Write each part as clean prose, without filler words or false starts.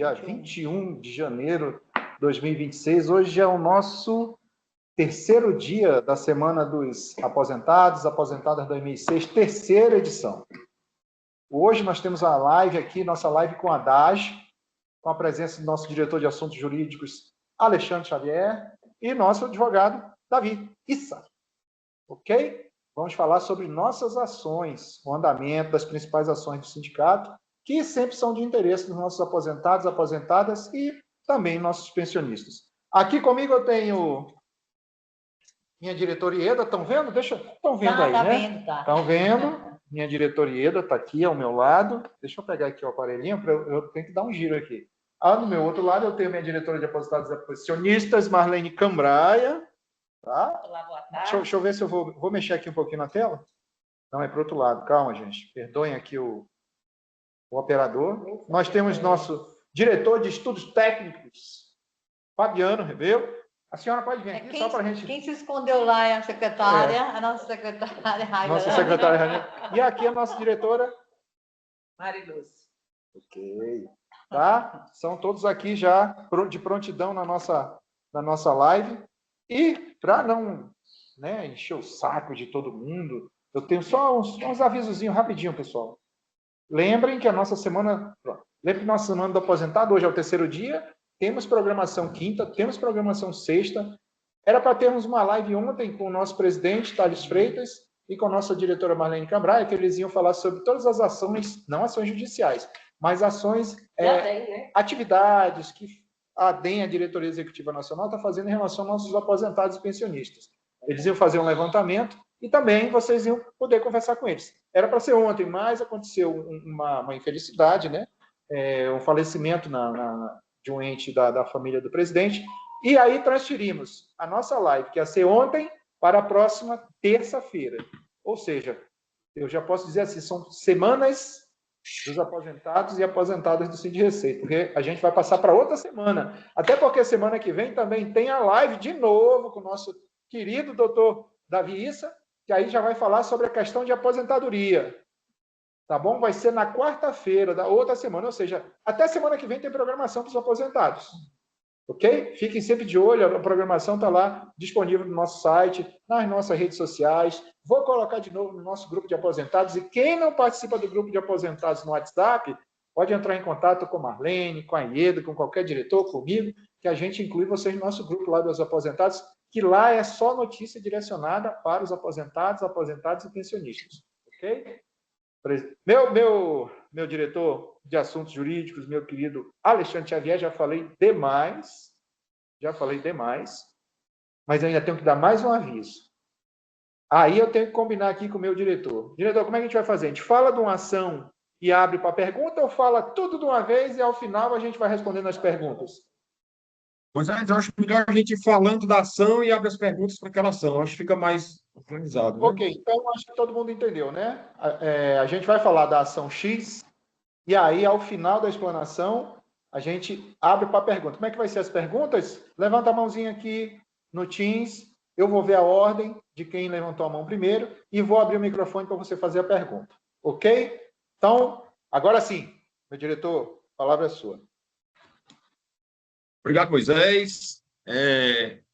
dia 21 de janeiro de 2026. Hoje é o nosso terceiro dia da Semana dos Aposentados, Aposentadas 2006, terceira edição. Hoje nós temos a live aqui, nossa live com a DAG, com a presença do nosso diretor de Assuntos Jurídicos, Alexandre Xavier, e nosso advogado, Davi Issa. Ok? Vamos falar sobre nossas ações, o andamento das principais ações do sindicato, que sempre são de interesse dos nossos aposentados, aposentadas e também nossos pensionistas. Aqui comigo eu tenho minha diretora Ieda, estão vendo? Estão vendo aí, tá né? Vendo, tá. Estão vendo? Minha diretora Ieda está aqui ao meu lado. Deixa eu pegar aqui o aparelhinho, eu tenho que dar um giro aqui. No meu outro lado eu tenho minha diretora de aposentados e pensionistas, Marlene Cambraia. Tá? Olá, boa tarde. Deixa eu ver se eu vou mexer aqui um pouquinho na tela. Não, é para o outro lado. Calma, gente. Perdoem aqui o operador. Nós temos nosso diretor de estudos técnicos, Fabiano Rebelo. A senhora pode vir aqui só para a gente... Quem se escondeu lá é a secretária, a nossa secretária Raila. Nossa secretária Raila. E aqui a nossa diretora... Mariluz. Ok. Tá? São todos aqui já de prontidão na nossa live. E para não encher o saco de todo mundo, eu tenho só uns avisozinhos rapidinho, pessoal. Lembrem que a nossa semana do aposentado, hoje é o terceiro dia, temos programação quinta, temos programação sexta. Era para termos uma live ontem com o nosso presidente, Thales Freitas, e com a nossa diretora Marlene Cambraia, que eles iam falar sobre todas as ações, não ações judiciais, mas ações, atividades que a DEM, a Diretoria Executiva Nacional, está fazendo em relação aos nossos aposentados e pensionistas. Eles iam fazer um levantamento e também vocês iam poder conversar com eles. Era para ser ontem, mas aconteceu uma infelicidade, um falecimento de um ente da família do presidente, e aí transferimos a nossa live, que ia ser ontem, para a próxima terça-feira. Ou seja, eu já posso dizer assim, são semanas dos aposentados e aposentadas do Sindireceito, porque a gente vai passar para outra semana. Até porque semana que vem também tem a live de novo com o nosso querido doutor Davi Issa, que aí já vai falar sobre a questão de aposentadoria. Tá bom? Vai ser na quarta-feira da outra semana, ou seja, até semana que vem tem programação para os aposentados. Ok? Fiquem sempre de olho, a programação está lá disponível no nosso site, nas nossas redes sociais. Vou colocar de novo no nosso grupo de aposentados, e quem não participa do grupo de aposentados no WhatsApp, pode entrar em contato com a Marlene, com a Ieda, com qualquer diretor, comigo, que a gente inclui vocês no nosso grupo lá dos aposentados, que lá é só notícia direcionada para os aposentados, aposentados e pensionistas. Ok? Meu diretor de assuntos jurídicos, meu querido Alexandre Xavier, já falei demais, mas ainda tenho que dar mais um aviso. Aí eu tenho que combinar aqui com o meu diretor. Diretor, como é que a gente vai fazer? A gente fala de uma ação e abre para pergunta, ou fala tudo de uma vez e ao final a gente vai respondendo as perguntas? Pois é, eu acho melhor a gente ir falando da ação e abre as perguntas para aquela ação. Eu acho que fica mais organizado. Né? Ok, então acho que todo mundo entendeu, né? A gente vai falar da ação X, e aí, ao final da explanação, a gente abre para a pergunta. Como é que vai ser as perguntas? Levanta a mãozinha aqui no Teams, eu vou ver a ordem de quem levantou a mão primeiro e vou abrir o microfone para você fazer a pergunta. Ok? Então, agora sim, meu diretor, a palavra é sua. Obrigado, Moisés.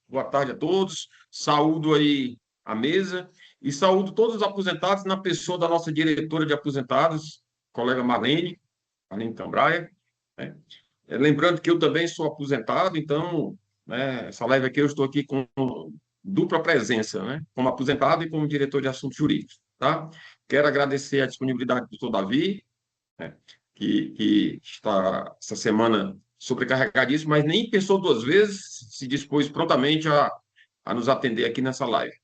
Boa tarde a todos. Saúdo aí a mesa e saúdo todos os aposentados na pessoa da nossa diretora de aposentados, colega Marlene Cambraia. Né? Lembrando que eu também sou aposentado, então, essa live aqui eu estou aqui com dupla presença, né? Como aposentado e como diretor de assuntos jurídicos. Tá? Quero agradecer a disponibilidade do doutor Davi, né? que está essa semana sobrecarregadíssimo, mas nem pensou duas vezes, se dispôs prontamente a nos atender aqui nessa live.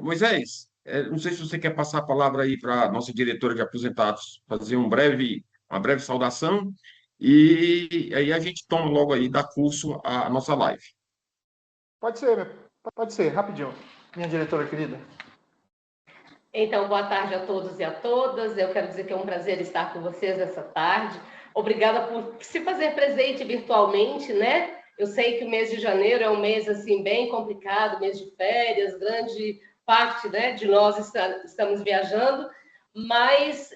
Moisés, não sei se você quer passar a palavra aí para a nossa diretora de aposentados, fazer uma breve saudação, e aí a gente toma logo aí, dá curso à nossa live. Pode ser, rapidinho. Minha diretora querida. Então, boa tarde a todos e a todas. Eu quero dizer que é um prazer estar com vocês essa tarde. Obrigada por se fazer presente virtualmente, né? Eu sei que o mês de janeiro é um mês assim bem complicado, mês de férias, grande parte, né, de nós estamos viajando, mas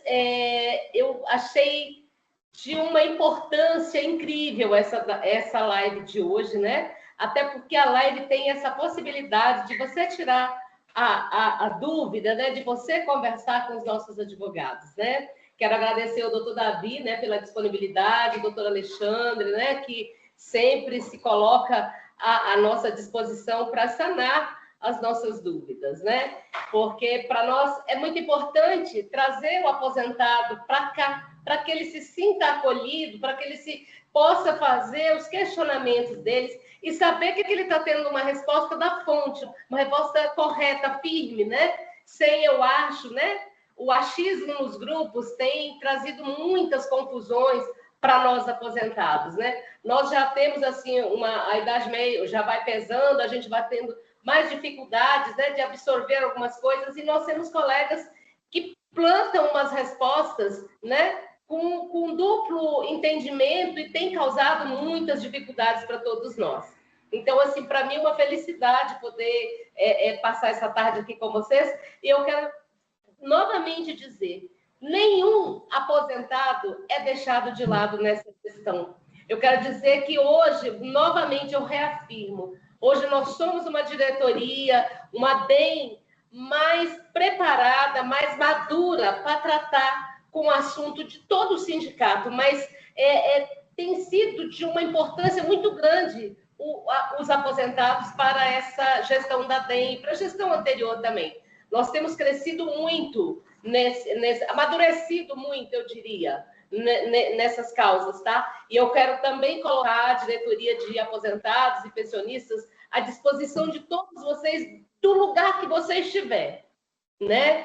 eu achei de uma importância incrível essa live de hoje, né? Até porque a live tem essa possibilidade de você tirar a dúvida, né? De você conversar com os nossos advogados, né? Quero agradecer ao doutor Davi, né, pela disponibilidade, o doutor Alexandre, né, que sempre se coloca à nossa disposição para sanar as nossas dúvidas, né? Porque para nós é muito importante trazer o aposentado para cá, para que ele se sinta acolhido, para que ele possa fazer os questionamentos deles e saber que ele está tendo uma resposta da fonte, uma resposta correta, firme, né? Sem eu acho, né? O achismo nos grupos tem trazido muitas confusões para nós aposentados, né? Nós já temos, assim, a idade meio já vai pesando, a gente vai tendo mais dificuldades, né, de absorver algumas coisas, e nós temos colegas que plantam umas respostas, né, com duplo entendimento e tem causado muitas dificuldades para todos nós. Então, assim, para mim é uma felicidade poder passar essa tarde aqui com vocês, e eu quero novamente dizer, nenhum aposentado é deixado de lado nessa questão. Eu quero dizer que hoje, novamente, eu reafirmo, hoje nós somos uma diretoria, uma DEM mais preparada, mais madura para tratar com o assunto de todo o sindicato, mas tem sido de uma importância muito grande os aposentados para essa gestão da DEM e para a gestão anterior também. Nós temos crescido muito, amadurecido muito, eu diria, nessas causas, tá? E eu quero também colocar a diretoria de aposentados e pensionistas à disposição de todos vocês, do lugar que você estiver, né?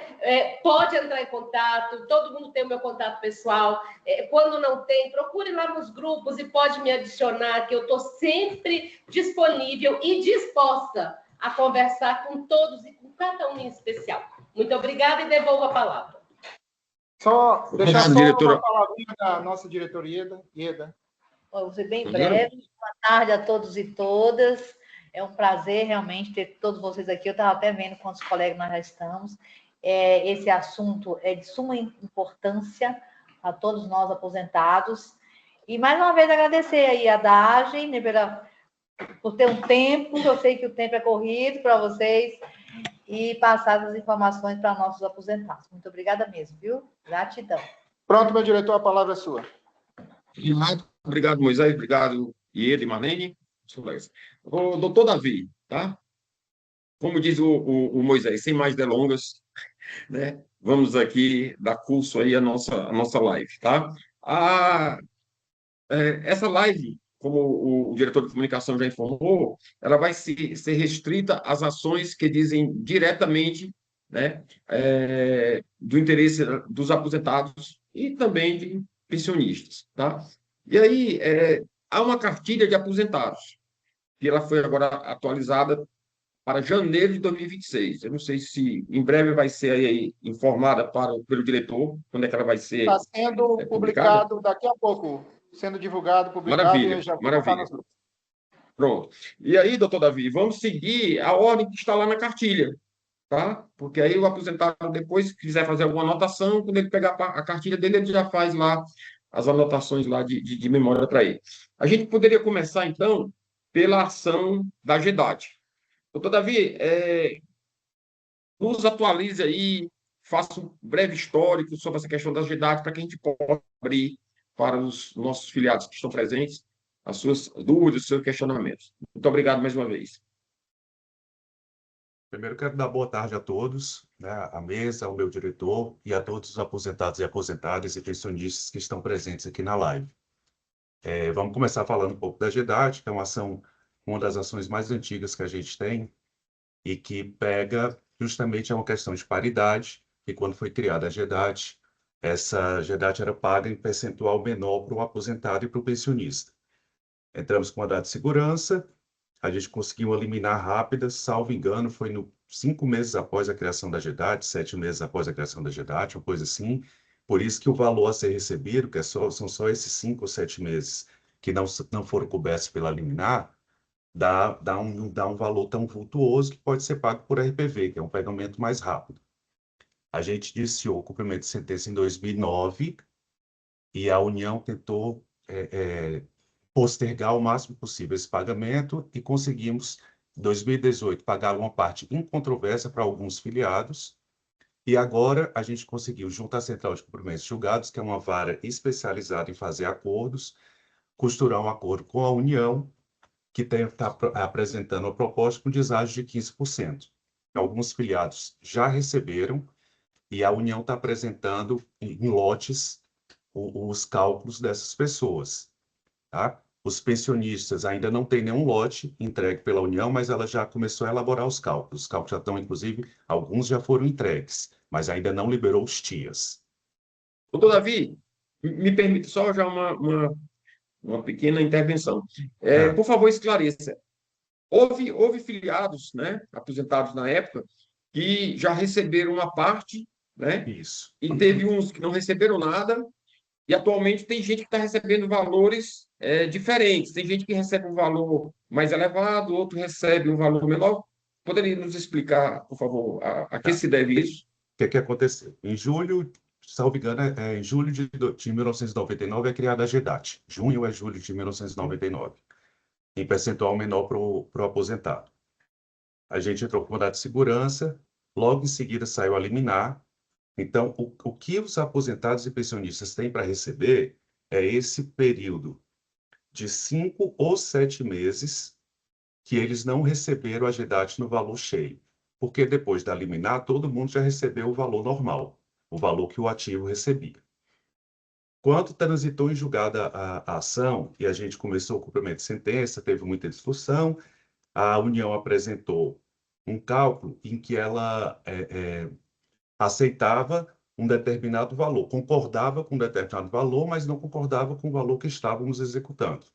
Pode entrar em contato, todo mundo tem o meu contato pessoal. Quando não tem, procure lá nos grupos e pode me adicionar, que eu estou sempre disponível e disposta a conversar com todos e com cada um em especial. Muito obrigada e devolvo a palavra. Só deixar só diretora. uma palavrinha da nossa diretoria, Ieda. Vou ser bem breve. Boa tarde a todos e todas. É um prazer realmente ter todos vocês aqui. Eu estava até vendo quantos colegas nós já estamos. Esse assunto é de suma importância a todos nós aposentados. E mais uma vez agradecer aí a Dagem, né, por ter um tempo, eu sei que o tempo é corrido para vocês, e passar as informações para nossos aposentados. Muito obrigada mesmo, viu? Gratidão. Pronto, meu diretor, a palavra é sua. Obrigado, Moisés. Obrigado, Ieda e Marlene. O doutor Davi, tá? Como diz o Moisés, sem mais delongas, né? Vamos aqui dar curso aí à nossa live, tá? Essa live, como o diretor de comunicação já informou, ela vai ser restrita às ações que dizem diretamente, né, do interesse dos aposentados e também de pensionistas, tá? E aí, há uma cartilha de aposentados, que ela foi agora atualizada para janeiro de 2026. Eu não sei se em breve vai ser aí informada pelo diretor, quando é que ela vai ser Está sendo publicada. publicado daqui a pouco, sendo divulgado, publicado, Maravilha, e eu já vou maravilha. botar nos grupos. Pronto. E aí, doutor Davi, vamos seguir a ordem que está lá na cartilha, tá? Porque aí o aposentado, depois, se quiser fazer alguma anotação, quando ele pegar a cartilha dele, ele já faz lá as anotações lá de memória para ele. A gente poderia começar, então, pela ação da GEDAT. Doutor Davi, nos atualize aí, faça um breve histórico sobre essa questão da GEDAT, para que a gente possa abrir para os nossos filiados que estão presentes as suas dúvidas, os seus questionamentos. Muito obrigado mais uma vez. Primeiro, quero dar boa tarde a todos, né, à mesa, ao meu diretor e a todos os aposentados e aposentadas e pensionistas que estão presentes aqui na live. Vamos começar falando um pouco da GEDAT, que é uma das ações mais antigas que a gente tem e que pega justamente uma questão de paridade, e quando foi criada a GEDAT, essa GEDAT era paga em percentual menor para o aposentado e para o pensionista. Entramos com a data de segurança, a gente conseguiu uma liminar rápida, salvo engano, foi 5 meses após a criação da GEDAT, 7 meses após a criação da GEDAT, uma coisa assim. Por isso que o valor a ser recebido, que são só esses 5 ou 7 meses que não foram cobertos pela liminar, dá um valor tão vultuoso que pode ser pago por RPV, que é um pagamento mais rápido. A gente iniciou o cumprimento de sentença em 2009 e a União tentou postergar o máximo possível esse pagamento e conseguimos, em 2018, pagar uma parte incontroversa para alguns filiados. E agora a gente conseguiu, junto à Central de Cumprimentos Julgados, que é uma vara especializada em fazer acordos, costurar um acordo com a União, que está apresentando uma proposta com deságio de 15%. Alguns filiados já receberam e a União está apresentando em lotes os cálculos dessas pessoas. Tá? Os pensionistas ainda não têm nenhum lote entregue pela União, mas ela já começou a elaborar os cálculos. Os cálculos já estão, inclusive, alguns já foram entregues, mas ainda não liberou os TIAs. Doutor Davi, me permite só já uma pequena intervenção. Por favor, esclareça. Houve filiados, né, aposentados na época, que já receberam uma parte, né? Isso. E teve uns que não receberam nada, e atualmente tem gente que está recebendo valores diferentes. Tem gente que recebe um valor mais elevado, outro recebe um valor menor. Poderia nos explicar, por favor, a que se deve isso? O que aconteceu? Em julho, salvo engano, em julho de 1999 é criada a GEDAT. Junho é julho de 1999. Em percentual menor para o aposentado. A gente entrou com mandado de segurança, logo em seguida saiu a liminar. Então, o que os aposentados e pensionistas têm para receber é esse período de 5 ou 7 meses que eles não receberam a GEDAT no valor cheio. Porque depois da liminar, todo mundo já recebeu o valor normal, o valor que o ativo recebia. Quando transitou em julgada a ação e a gente começou o cumprimento de sentença, teve muita discussão, a União apresentou um cálculo em que ela aceitava um determinado valor, concordava com um determinado valor, mas não concordava com o valor que estávamos executando.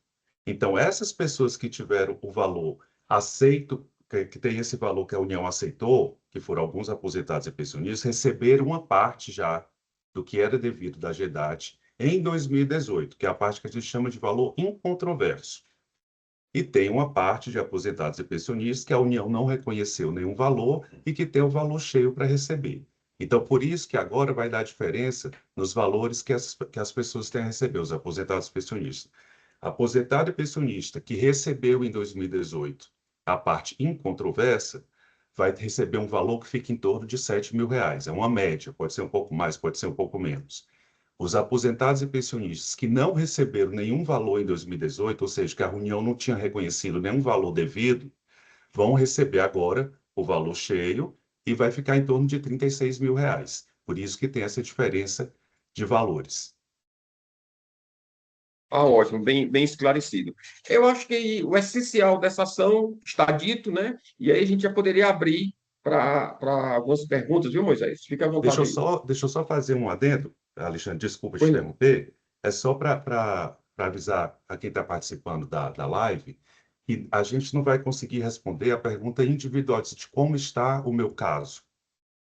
Então, essas pessoas que tiveram o valor aceito, que tem esse valor que a União aceitou, que foram alguns aposentados e pensionistas, receberam uma parte já do que era devido da GEDAT em 2018, que é a parte que a gente chama de valor incontroverso. E tem uma parte de aposentados e pensionistas que a União não reconheceu nenhum valor e que tem o valor cheio para receber. Então, por isso que agora vai dar diferença nos valores que as pessoas têm a receber, os aposentados e pensionistas. Aposentado e pensionista que recebeu em 2018 a parte incontroversa, vai receber um valor que fica em torno de R$7.000. É uma média, pode ser um pouco mais, pode ser um pouco menos. Os aposentados e pensionistas que não receberam nenhum valor em 2018, ou seja, que a União não tinha reconhecido nenhum valor devido, vão receber agora o valor cheio e vai ficar em torno de R$36.000. Por isso que tem essa diferença de valores. Ótimo, bem esclarecido. Eu acho que o essencial dessa ação está dito, né? E aí a gente já poderia abrir para algumas perguntas, viu, Moisés? Fica à vontade aí. Deixa eu só fazer um adendo, Alexandre, desculpa te interromper. É só para avisar a quem está participando da live que a gente não vai conseguir responder a pergunta individual de como está o meu caso,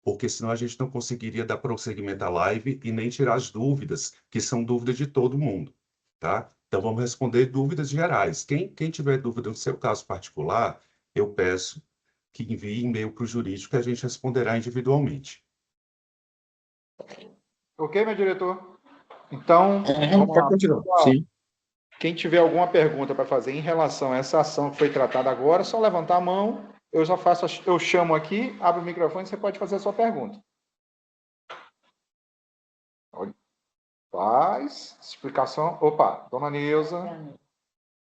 porque senão a gente não conseguiria dar prosseguimento à live e nem tirar as dúvidas, que são dúvidas de todo mundo, tá? Então, vamos responder dúvidas gerais. Quem tiver dúvida no seu caso particular, eu peço que envie e-mail para o jurídico que a gente responderá individualmente. Ok, meu diretor? Então, vamos Pode lá. continuar. Pessoal, Sim. quem tiver alguma pergunta para fazer em relação a essa ação que foi tratada agora, é só levantar a mão, eu chamo aqui, abro o microfone e você pode fazer a sua pergunta. Faz explicação. Opa, dona Neuza.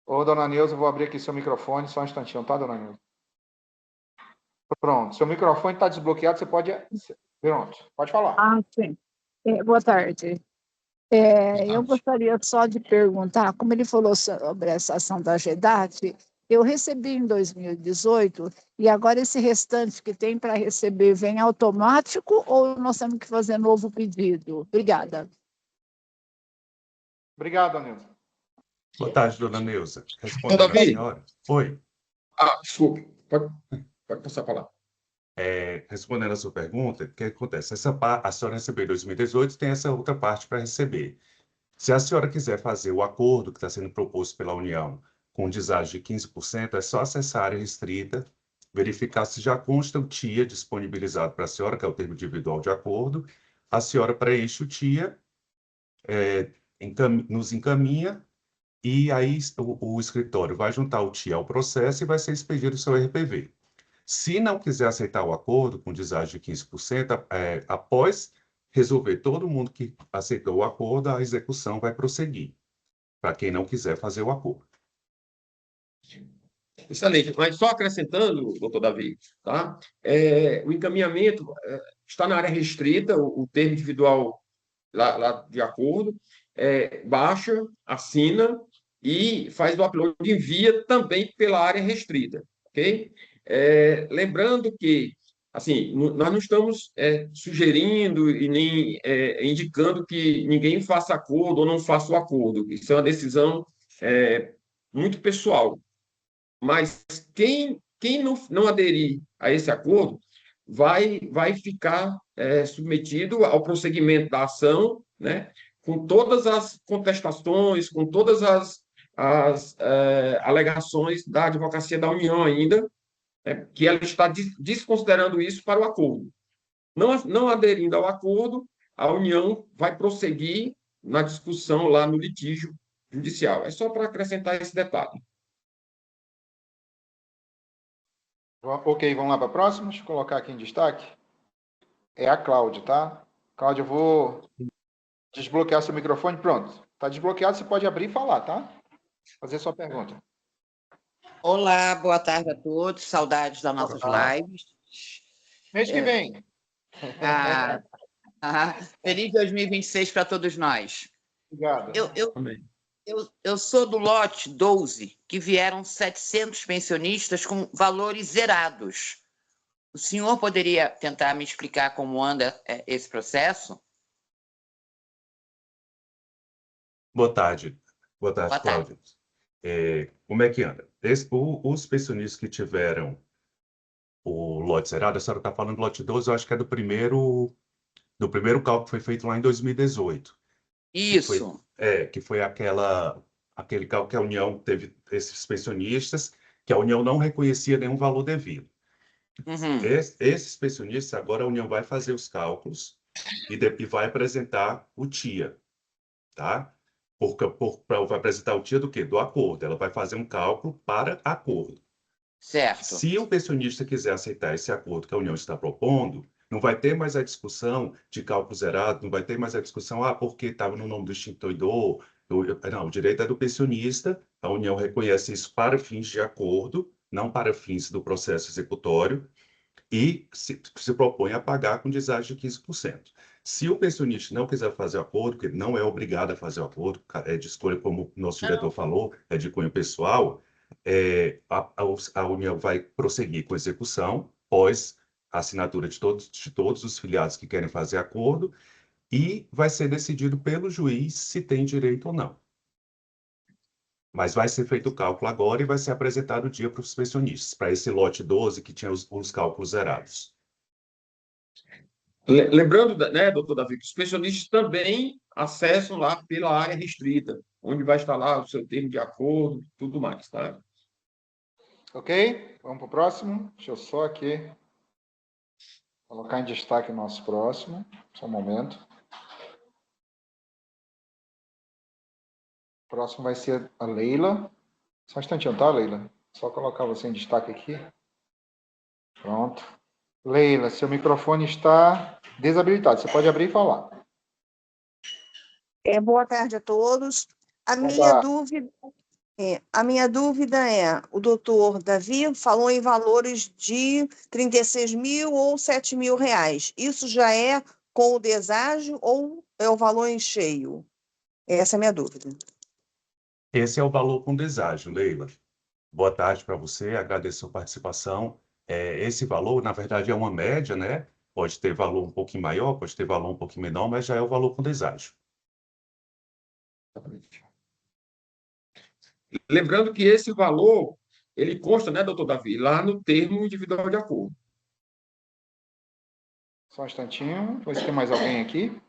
Ô, dona Neuza, eu vou abrir aqui seu microfone, só um instantinho, tá, dona Neuza? Pronto, seu microfone está desbloqueado, você pode... Pronto, pode falar. Ah, sim. Boa tarde. Eu gostaria só de perguntar, como ele falou sobre essa ação da GEDAT, eu recebi em 2018 e agora esse restante que tem para receber vem automático ou nós temos que fazer novo pedido? Obrigada. Obrigado, dona Neuza. Boa tarde, dona Neuza. Respondendo a Davi. senhora. Oi. Desculpe. Pode passar a palavra. Respondendo a sua pergunta, o que acontece? A senhora recebeu em 2018, tem essa outra parte para receber. Se a senhora quiser fazer o acordo que está sendo proposto pela União com deságio de 15%, é só acessar a área restrita, verificar se já consta o TIA disponibilizado para a senhora, que é o termo individual de acordo. A senhora preenche o TIA, nos encaminha, e aí o escritório vai juntar o TIA ao processo e vai ser expedido o seu RPV. Se não quiser aceitar o acordo com deságio de 15%, após resolver todo mundo que aceitou o acordo, a execução vai prosseguir, para quem não quiser fazer o acordo. Excelente. Mas só acrescentando, doutor Davi, tá? O encaminhamento está na área restrita, o termo individual lá de acordo, baixa, assina e faz o upload e envia também pela área restrita, ok? Lembrando que, assim, nós não estamos sugerindo e nem indicando que ninguém faça acordo ou não faça o acordo. Isso é uma decisão muito pessoal. Mas quem não aderir a esse acordo vai ficar submetido ao prosseguimento da ação, né, com todas as contestações, com todas as alegações da Advocacia da União ainda, que ela está desconsiderando isso para o acordo. Não aderindo ao acordo, a União vai prosseguir na discussão lá no litígio judicial. É só para acrescentar esse detalhe. Ok, vamos lá para a próxima. Deixa eu colocar aqui em destaque. É a Cláudia, tá? Cláudia, eu vou desbloquear seu microfone. Pronto. Está desbloqueado, você pode abrir e falar, tá? Fazer sua pergunta. Olá, boa tarde a todos. Saudades das nossas lives. Mês que vem. Feliz 2026 para todos nós. Obrigado. Eu sou do lote 12, que vieram 700 pensionistas com valores zerados. O senhor poderia tentar me explicar como anda esse processo? Boa tarde. Boa tarde, Cláudia. Como é que anda? Os pensionistas que tiveram o lote zerado, a senhora está falando do lote 12, eu acho que é do primeiro cálculo que foi feito lá em 2018. Isso. Que foi aquele cálculo que a União teve esses pensionistas, que a União não reconhecia nenhum valor devido. Uhum. Esses pensionistas, agora a União vai fazer os cálculos e vai apresentar o TIA, tá? Vai apresentar o TIA do quê? Do acordo. Ela vai fazer um cálculo para acordo. Certo. Se o pensionista quiser aceitar esse acordo que a União está propondo, não vai ter mais a discussão de cálculo zerado, não vai ter mais a discussão, porque estava no nome do instituidor. Não, o direito é do pensionista, a União reconhece isso para fins de acordo, não para fins do processo executório, e se propõe a pagar com deságio de 15%. Se o pensionista não quiser fazer o acordo, porque não é obrigado a fazer o acordo, é de escolha, como o nosso diretor falou, é de cunho pessoal, a União vai prosseguir com a execução, pós a assinatura de todos os filiados que querem fazer acordo, e vai ser decidido pelo juiz se tem direito ou não. Mas vai ser feito o cálculo agora e vai ser apresentado o dia para os pensionistas, para esse lote 12 que tinha os cálculos zerados. Lembrando, né, doutor Davi, que os pensionistas também acessam lá pela área restrita, onde vai estar lá o seu termo de acordo, tudo mais, tá? Ok? Vamos para o próximo. Deixa eu só aqui colocar em destaque o nosso próximo. Só um momento. O próximo vai ser a Leila. Só um instantinho, tá, Leila? Só colocar você em destaque aqui. Pronto. Leila, seu microfone está desabilitado. Você pode abrir e falar. Boa tarde a todos. A minha dúvida é, o doutor Davi falou em valores de 36 mil ou 7 mil reais. Isso já é com o deságio ou é o valor em cheio? Essa é a minha dúvida. Esse é o valor com deságio, Leila. Boa tarde para você, agradeço a sua participação. Esse valor, na verdade, é uma média, né? Pode ter valor um pouquinho maior, pode ter valor um pouquinho menor, mas já é o valor com deságio. Lembrando que esse valor, ele consta, né, doutor Davi, lá no termo individual de acordo. Só um instantinho. Vou ver se tem mais alguém aqui.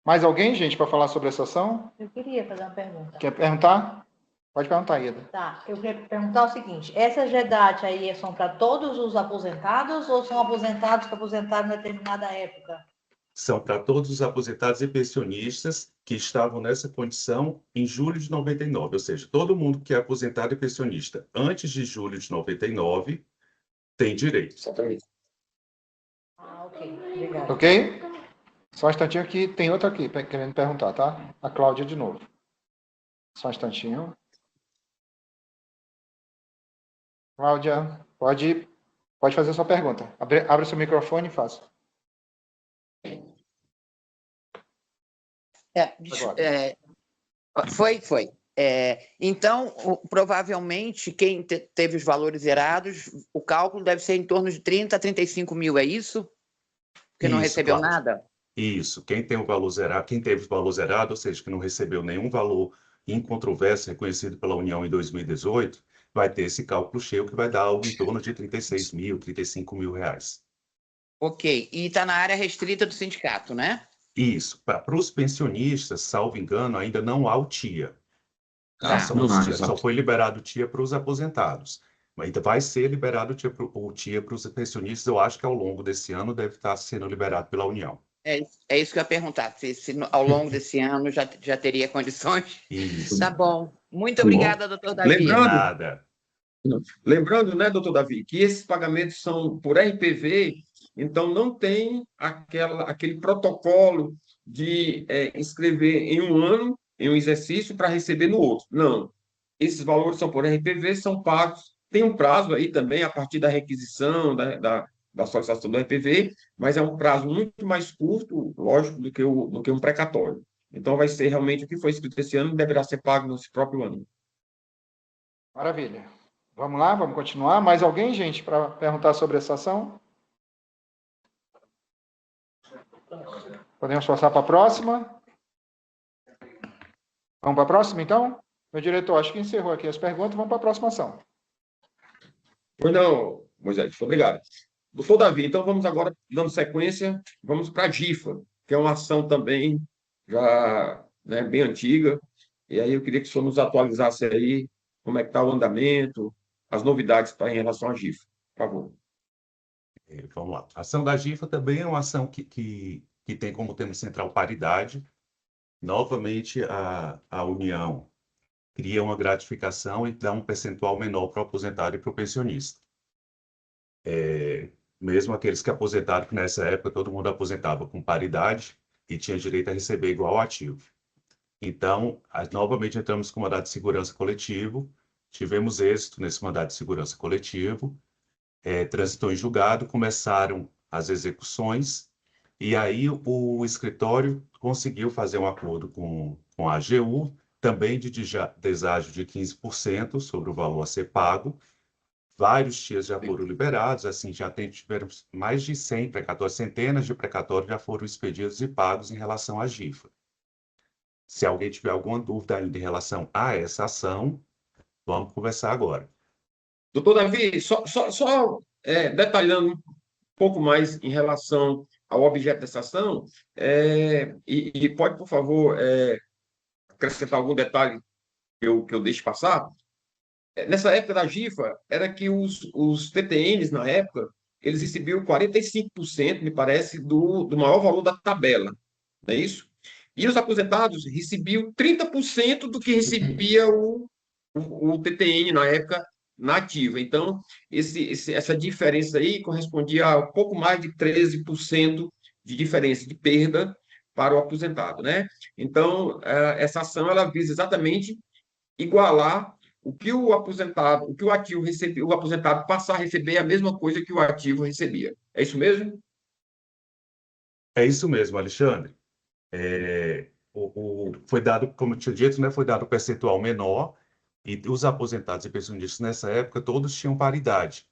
Mais alguém, gente, para falar sobre essa ação? Eu queria fazer uma pergunta. Quer perguntar? Pode perguntar, Ida. Tá, eu queria perguntar o seguinte, essas GEDAT aí são para todos os aposentados ou são aposentados que aposentaram em determinada época? são para todos os aposentados e pensionistas que estavam nessa condição em julho de 99, ou seja, todo mundo que é aposentado e pensionista antes de julho de 99 tem direito. Exatamente. Ok, obrigada. Ok? Só um instantinho que tem outra aqui querendo perguntar, tá? A Cláudia de novo. Só um instantinho. Cláudia, pode fazer a sua pergunta. Abre seu microfone e faça. Foi. Então, provavelmente, quem teve os valores zerados, o cálculo deve ser em torno de 30 a 35 mil, é isso? Que não Isso, recebeu Cláudia. nada? Isso, quem tem o valor zerado, quem teve o valor zerado, ou seja, que não recebeu nenhum valor incontroverso reconhecido pela União em 2018, vai ter esse cálculo cheio que vai dar algo em torno de 36 mil, 35 mil reais. Ok, e está na área restrita do sindicato, né? Isso, para os pensionistas, salvo engano, ainda não há o TIA. Tá. Só foi liberado o TIA para os aposentados. Mas ainda vai ser liberado o TIA para os pensionistas, eu acho que ao longo desse ano deve estar sendo liberado pela União. É isso que eu ia perguntar, se ao longo desse ano já teria condições. Isso. Tá bom. Muito Tá obrigada, doutor Davi. Nada. Lembrando, né, doutor Davi, que esses pagamentos são por RPV, então não tem aquele protocolo de inscrever em um ano, em um exercício, para receber no outro. Não. Esses valores são por RPV, são pagos, tem um prazo aí também, a partir da requisição, da solicitação do RPV, mas é um prazo muito mais curto, lógico, do que um precatório. Então, vai ser realmente o que foi escrito esse ano, deverá ser pago nesse próprio ano. Maravilha. Vamos lá, vamos continuar. Mais alguém, gente, para perguntar sobre essa ação? Podemos passar para a próxima? Vamos para a próxima, então? Meu diretor, acho que encerrou aqui as perguntas. Vamos para a próxima ação. Pois não, Moisés, obrigado. Doutor Davi, então vamos agora, dando sequência, vamos para a GIFA, que é uma ação também já, né, bem antiga. E aí eu queria que o senhor nos atualizasse aí como é que está o andamento, as novidades em relação à GIFA, por favor. Vamos lá. A ação da GIFA também é uma ação que tem como tema central paridade. Novamente, a União cria uma gratificação e dá um percentual menor para o aposentado e para o pensionista. Mesmo aqueles que aposentaram, que nessa época todo mundo aposentava com paridade e tinha direito a receber igual ao ativo. Então, novamente entramos com o mandato de segurança coletivo, tivemos êxito nesse mandato de segurança coletivo, transitou em julgado, começaram as execuções, e aí o escritório conseguiu fazer um acordo com a AGU, também de deságio de 15% sobre o valor a ser pago. Vários TIAs já foram liberados, assim, tivemos mais de 100 precatórios, centenas de precatórios já foram expedidos e pagos em relação à GIFA. Se alguém tiver alguma dúvida ainda em relação a essa ação, vamos conversar agora. Doutor Davi, só detalhando um pouco mais em relação ao objeto dessa ação, e pode, por favor, acrescentar algum detalhe que eu deixe passar. Nessa época da GIFA, era que os TTNs, na época, eles recebiam 45%, me parece, do maior valor da tabela, não é isso? E os aposentados recebiam 30% do que recebia o TTN na época na ativa. Então, essa diferença aí correspondia a pouco mais de 13% de diferença de perda para o aposentado, né? Então, essa ação ela visa exatamente igualar o que o aposentado, o que o ativo recebia, o aposentado passar a receber a mesma coisa que o ativo recebia. É isso mesmo? É isso mesmo, Alexandre. Foi dado, como eu tinha dito, né, foi dado um percentual menor, e os aposentados e pensionistas nessa época todos tinham paridade,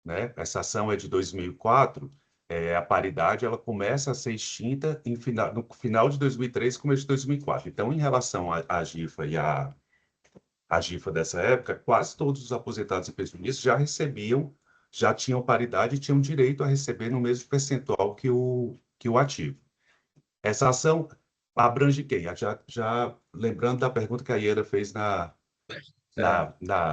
né? Essa ação é de 2004, a paridade ela começa a ser extinta no final de 2003 e começo de 2004. Então, em relação à GIFA e a GIFA dessa época, quase todos os aposentados e pensionistas já tinham paridade e tinham direito a receber no mesmo percentual que o ativo. Essa ação abrange quem? Já lembrando da pergunta que a Ieda fez na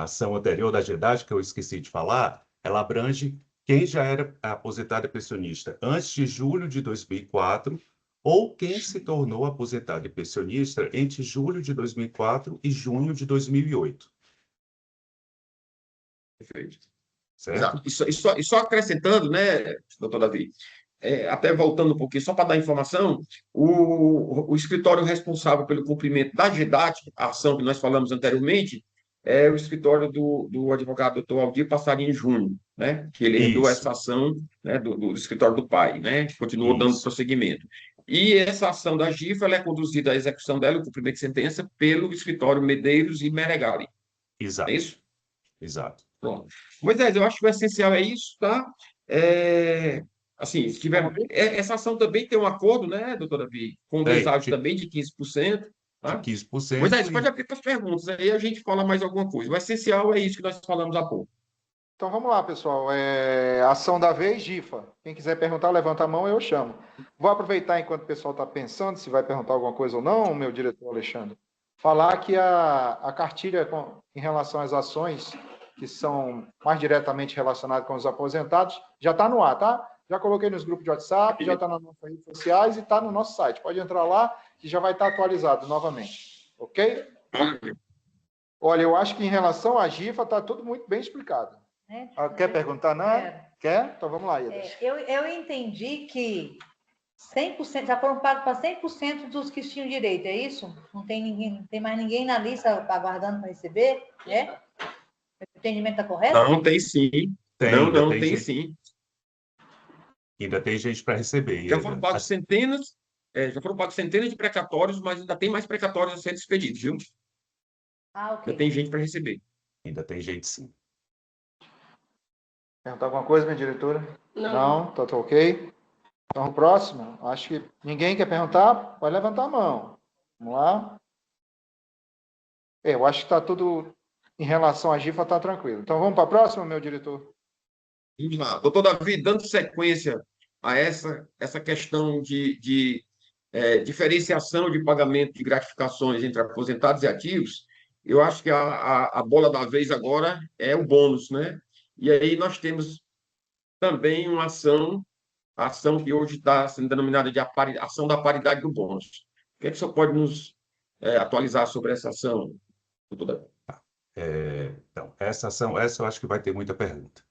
ação anterior da GEDAD, que eu esqueci de falar, ela abrange quem já era aposentado e pensionista antes de julho de 2004 ou quem se tornou aposentado e pensionista entre julho de 2004 e junho de 2008, Perfeito. certo? Exato. E só acrescentando, né, doutor Davi, até voltando um pouquinho, só para dar informação, o escritório responsável pelo cumprimento da GEDAT, a ação que nós falamos anteriormente, é o escritório do advogado doutor Aldir Passarinho Júnior, né, que ele herdou Isso, essa ação, né, do escritório do pai, né, que continuou dando isso, prosseguimento. E essa ação da GIFA, ela é conduzida, a execução dela, o cumprimento de sentença, pelo escritório Medeiros e Meregali, é exato, isso? exato. Pronto. Moisés, eu acho que o essencial é isso, tá? Assim, se tiver, essa ação também tem um acordo, né, doutora Vi, com o Tem, deságio também de 15%, de tá? 15% Moisés, pode abrir para as perguntas, aí a gente fala mais alguma coisa. O essencial é isso que nós falamos há pouco. Então vamos lá, pessoal. Ação da vez, GIFA. Quem quiser perguntar, levanta a mão, eu chamo. Vou aproveitar enquanto o pessoal está pensando se vai perguntar alguma coisa ou não, meu diretor Alexandre. Falar que a cartilha em relação às ações que são mais diretamente relacionadas com os aposentados já está no ar, tá? Já coloquei nos grupos de WhatsApp, já está nas nossas redes sociais e está no nosso site. Pode entrar lá que já vai estar atualizado novamente. Ok? Olha, eu acho que em relação à GIFA está tudo muito bem explicado. Quer perguntar, não? Quer? Então vamos lá, Ida. Eu entendi que 100%, já foram pagos para 100% dos que tinham direito, é isso? Não tem mais ninguém na lista aguardando para receber? É? O entendimento está correto? Não, tem sim. Ainda Tem gente, sim. ainda tem gente para receber. Já foram pagos centenas de precatórios, mas ainda tem mais precatórios a serem expedidos, viu? Ok. Ainda tem gente para receber. Ainda tem gente, sim. Perguntar alguma coisa, minha diretora? Não. Tá ok. Então, o próximo, acho que ninguém quer perguntar, pode levantar a mão. Vamos lá. Eu acho que está tudo, em relação à GIFA, está tranquilo. Então, vamos para a próxima, meu diretor? Vamos lá. Doutor Davi, dando sequência a essa questão de diferenciação de pagamento de gratificações entre aposentados e ativos, eu acho que a bola da vez agora é o bônus, né? E aí nós temos também uma ação que hoje está sendo denominada de ação da paridade do bônus. O que é que o senhor pode nos atualizar sobre essa ação, doutor Davi? Então, essa eu acho que vai ter muita pergunta.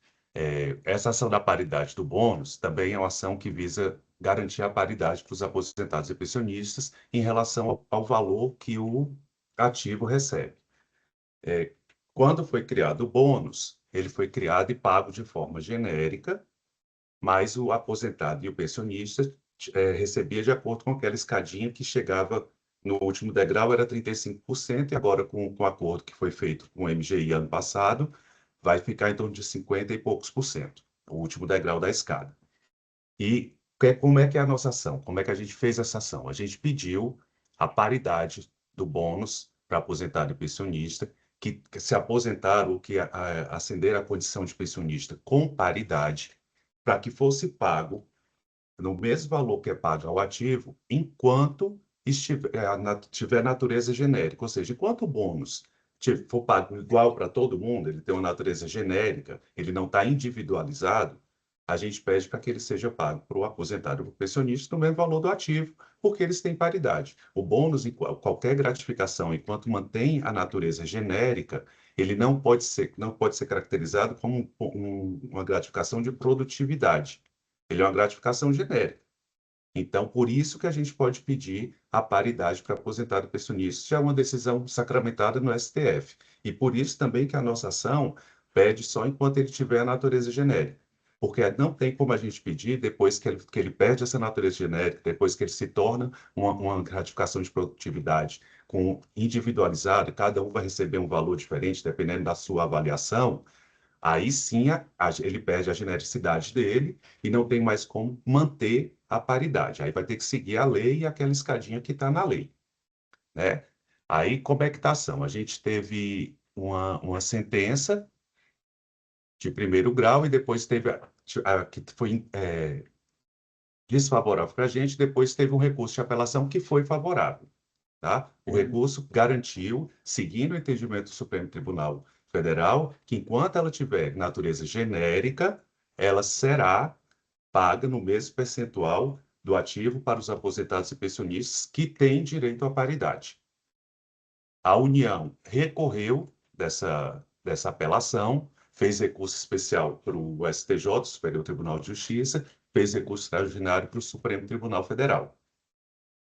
Essa ação da paridade do bônus também é uma ação que visa garantir a paridade para os aposentados e pensionistas em relação ao valor que o ativo recebe. Quando foi criado o bônus, ele foi criado e pago de forma genérica, mas o aposentado e o pensionista recebia de acordo com aquela escadinha que chegava no último degrau, era 35%, e agora com o acordo que foi feito com o MGI ano passado, vai ficar em torno de 50 e poucos por cento, o último degrau da escada. E como é que é a nossa ação? Como é que a gente fez essa ação? A gente pediu a paridade do bônus para aposentado e pensionista, que se aposentaram ou que ascenderam à condição de pensionista com paridade, para que fosse pago no mesmo valor que é pago ao ativo, enquanto tiver natureza genérica. Ou seja, enquanto o bônus for pago igual para todo mundo, ele tem uma natureza genérica, ele não está individualizado, a gente pede para que ele seja pago para o aposentado e para o pensionista no mesmo valor do ativo, porque eles têm paridade. O bônus, qualquer gratificação, enquanto mantém a natureza genérica, ele não pode ser caracterizado como uma gratificação de produtividade. Ele é uma gratificação genérica. Então, por isso que a gente pode pedir a paridade para aposentado e pensionista. Isso é uma decisão sacramentada no STF. E por isso também que a nossa ação pede só enquanto ele tiver a natureza genérica. Porque não tem como a gente pedir depois que ele perde essa natureza genérica, depois que ele se torna uma gratificação de produtividade individualizada, cada um vai receber um valor diferente dependendo da sua avaliação. Aí sim ele perde a genericidade dele e não tem mais como manter a paridade. Aí vai ter que seguir a lei e aquela escadinha que está na lei, né? Aí como é que está a ação? A gente teve uma sentença de primeiro grau e depois teve a que foi desfavorável para a gente, depois teve um recurso de apelação que foi favorável, tá? O recurso garantiu, seguindo o entendimento do Supremo Tribunal Federal, que enquanto ela tiver natureza genérica, ela será paga no mesmo percentual do ativo para os aposentados e pensionistas que têm direito à paridade. A União recorreu dessa apelação, fez recurso especial para o STJ, Superior Tribunal de Justiça, fez recurso extraordinário para o Supremo Tribunal Federal.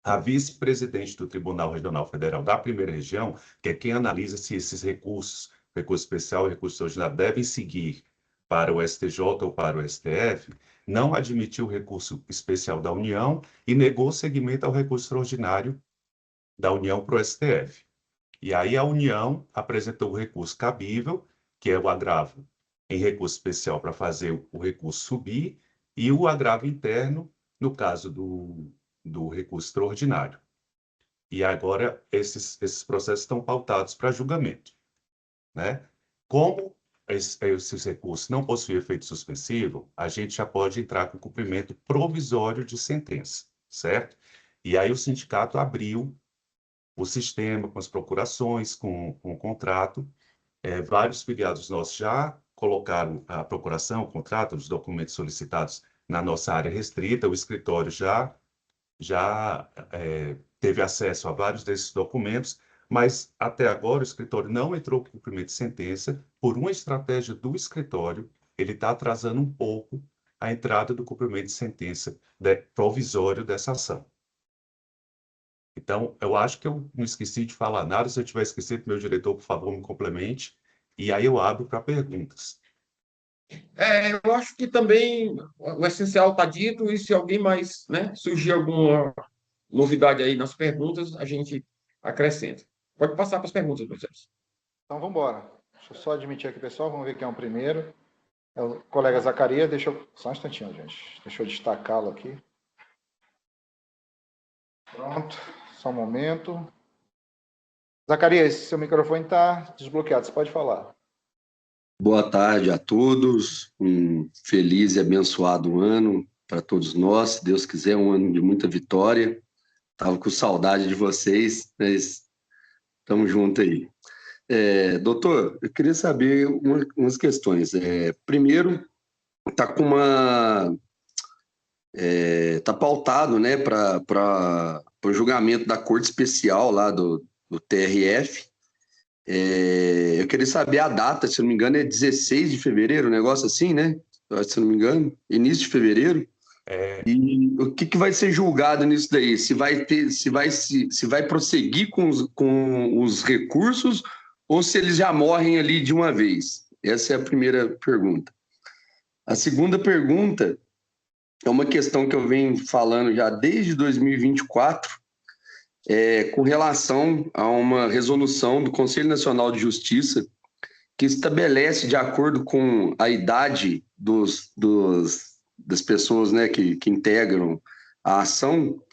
A vice-presidente do Tribunal Regional Federal da Primeira Região, que é quem analisa se esses recurso especial e recurso extraordinário, devem seguir para o STJ ou para o STF, não admitiu o recurso especial da União e negou seguimento ao recurso extraordinário da União para o STF. E aí a União apresentou o recurso cabível, que é o agravo em recurso especial para fazer o recurso subir, e o agravo interno, no caso do recurso extraordinário. E agora esses processos estão pautados para julgamento, né? Como esses recursos não possuem efeito suspensivo, a gente já pode entrar com cumprimento provisório de sentença, certo? E aí o sindicato abriu o sistema com as procurações, com o contrato. Vários filiados nossos já colocaram a procuração, o contrato, os documentos solicitados na nossa área restrita. O escritório já teve acesso a vários desses documentos, mas até agora o escritório não entrou com cumprimento de sentença. Por uma estratégia do escritório, ele está atrasando um pouco a entrada do cumprimento de sentença provisório dessa ação. Então, eu acho que eu não esqueci de falar nada. Se eu tiver esquecido, meu diretor, por favor, me complemente. E aí eu abro para perguntas. Eu acho que também o essencial está dito, e se alguém mais, né, surgir alguma novidade aí nas perguntas, a gente acrescenta. Pode passar para as perguntas, professores. Então, vamos embora. Deixa eu só admitir aqui, pessoal. Vamos ver quem é o primeiro. É o colega Zacarias. Só um instantinho, gente. Deixa eu destacá-lo aqui. Pronto. Só um momento. Zacarias, seu microfone está desbloqueado. Você pode falar. Boa tarde a todos. Um feliz e abençoado ano para todos nós. Se Deus quiser, um ano de muita vitória. Estava com saudade de vocês, mas estamos juntos aí. Doutor, eu queria saber umas questões. Primeiro, está com está pautado, né, para o julgamento da Corte Especial lá do TRF. Eu queria saber a data, se não me engano, é 16 de fevereiro, um negócio assim, né? Se não me engano, início de fevereiro. E o que vai ser julgado nisso daí? Se vai prosseguir com os recursos ou se eles já morrem ali de uma vez? Essa é a primeira pergunta. A segunda pergunta é uma questão que eu venho falando já desde 2024, com relação a uma resolução do Conselho Nacional de Justiça que estabelece, de acordo com a idade das pessoas, né, que integram a ação,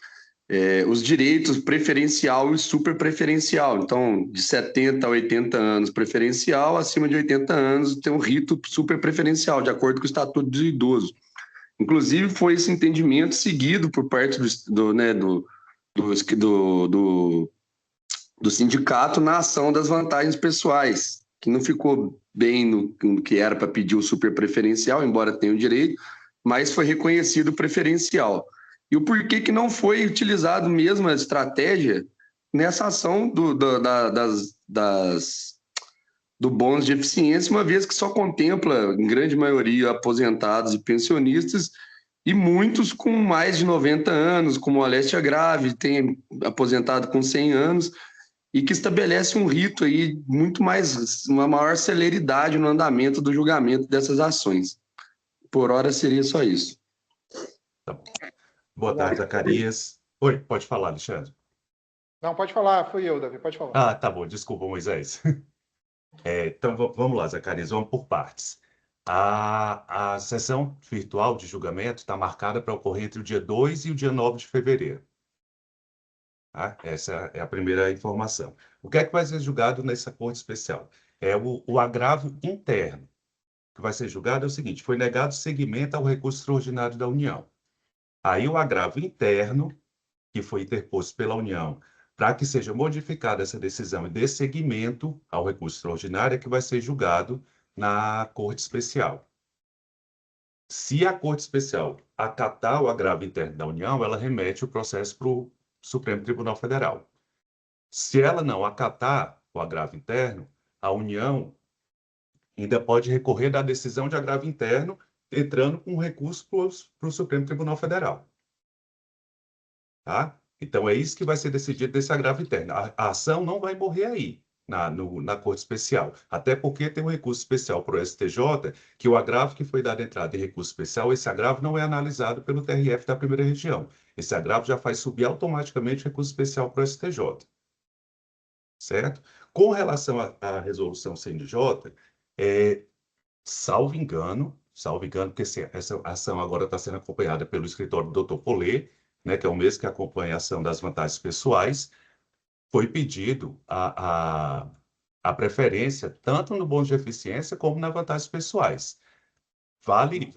os direitos preferencial e superpreferencial. Então, de 70 a 80 anos preferencial, acima de 80 anos tem um rito superpreferencial, de acordo com o Estatuto do Idoso. Inclusive, foi esse entendimento seguido por parte do sindicato na ação das vantagens pessoais, que não ficou bem no que era para pedir o superpreferencial, embora tenha o direito, mas foi reconhecido o preferencial. E o porquê que não foi utilizado mesmo a estratégia nessa ação do bônus de eficiência, uma vez que só contempla, em grande maioria, aposentados e pensionistas, e muitos com mais de 90 anos, como a Alessia Grave, tem aposentado com 100 anos, e que estabelece um rito aí muito mais, uma maior celeridade no andamento do julgamento dessas ações. Por hora seria só isso. Tá bom. Boa tarde, Zacarias. Oi, pode falar, Alexandre. Não, pode falar. Fui eu, Davi. Pode falar. Ah, tá bom. Desculpa, Moisés. Então, vamos lá, Zacarias. Vamos por partes. A sessão virtual de julgamento está marcada para ocorrer entre o dia 2 e o dia 9 de fevereiro. Tá? Essa é a primeira informação. O que é que vai ser julgado nessa corte especial? É o agravo interno. O que vai ser julgado é o seguinte: foi negado seguimento ao recurso extraordinário da União. Aí o agravo interno, que foi interposto pela União, para que seja modificada essa decisão e dê seguimento ao recurso extraordinário, é que vai ser julgado na corte especial. Se a Corte Especial acatar o agravo interno da União, ela remete o processo para o Supremo Tribunal Federal. Se ela não acatar o agravo interno, a União ainda pode recorrer da decisão de agravo interno, entrando com recurso para o Supremo Tribunal Federal. Tá? Então, é isso que vai ser decidido desse agravo interno. A ação não vai morrer aí, na Corte Especial. Até porque tem um recurso especial para o STJ, que o agravo que foi dado entrada em recurso especial, esse agravo não é analisado pelo TRF da primeira região. Esse agravo já faz subir automaticamente o recurso especial para o STJ. Certo? Com relação à resolução CNJ, salvo engano, porque essa ação agora está sendo acompanhada pelo escritório do Dr. Polê, né, que é o mesmo que acompanha a ação das vantagens pessoais, foi pedido a preferência tanto no bônus de eficiência como nas vantagens pessoais. Vale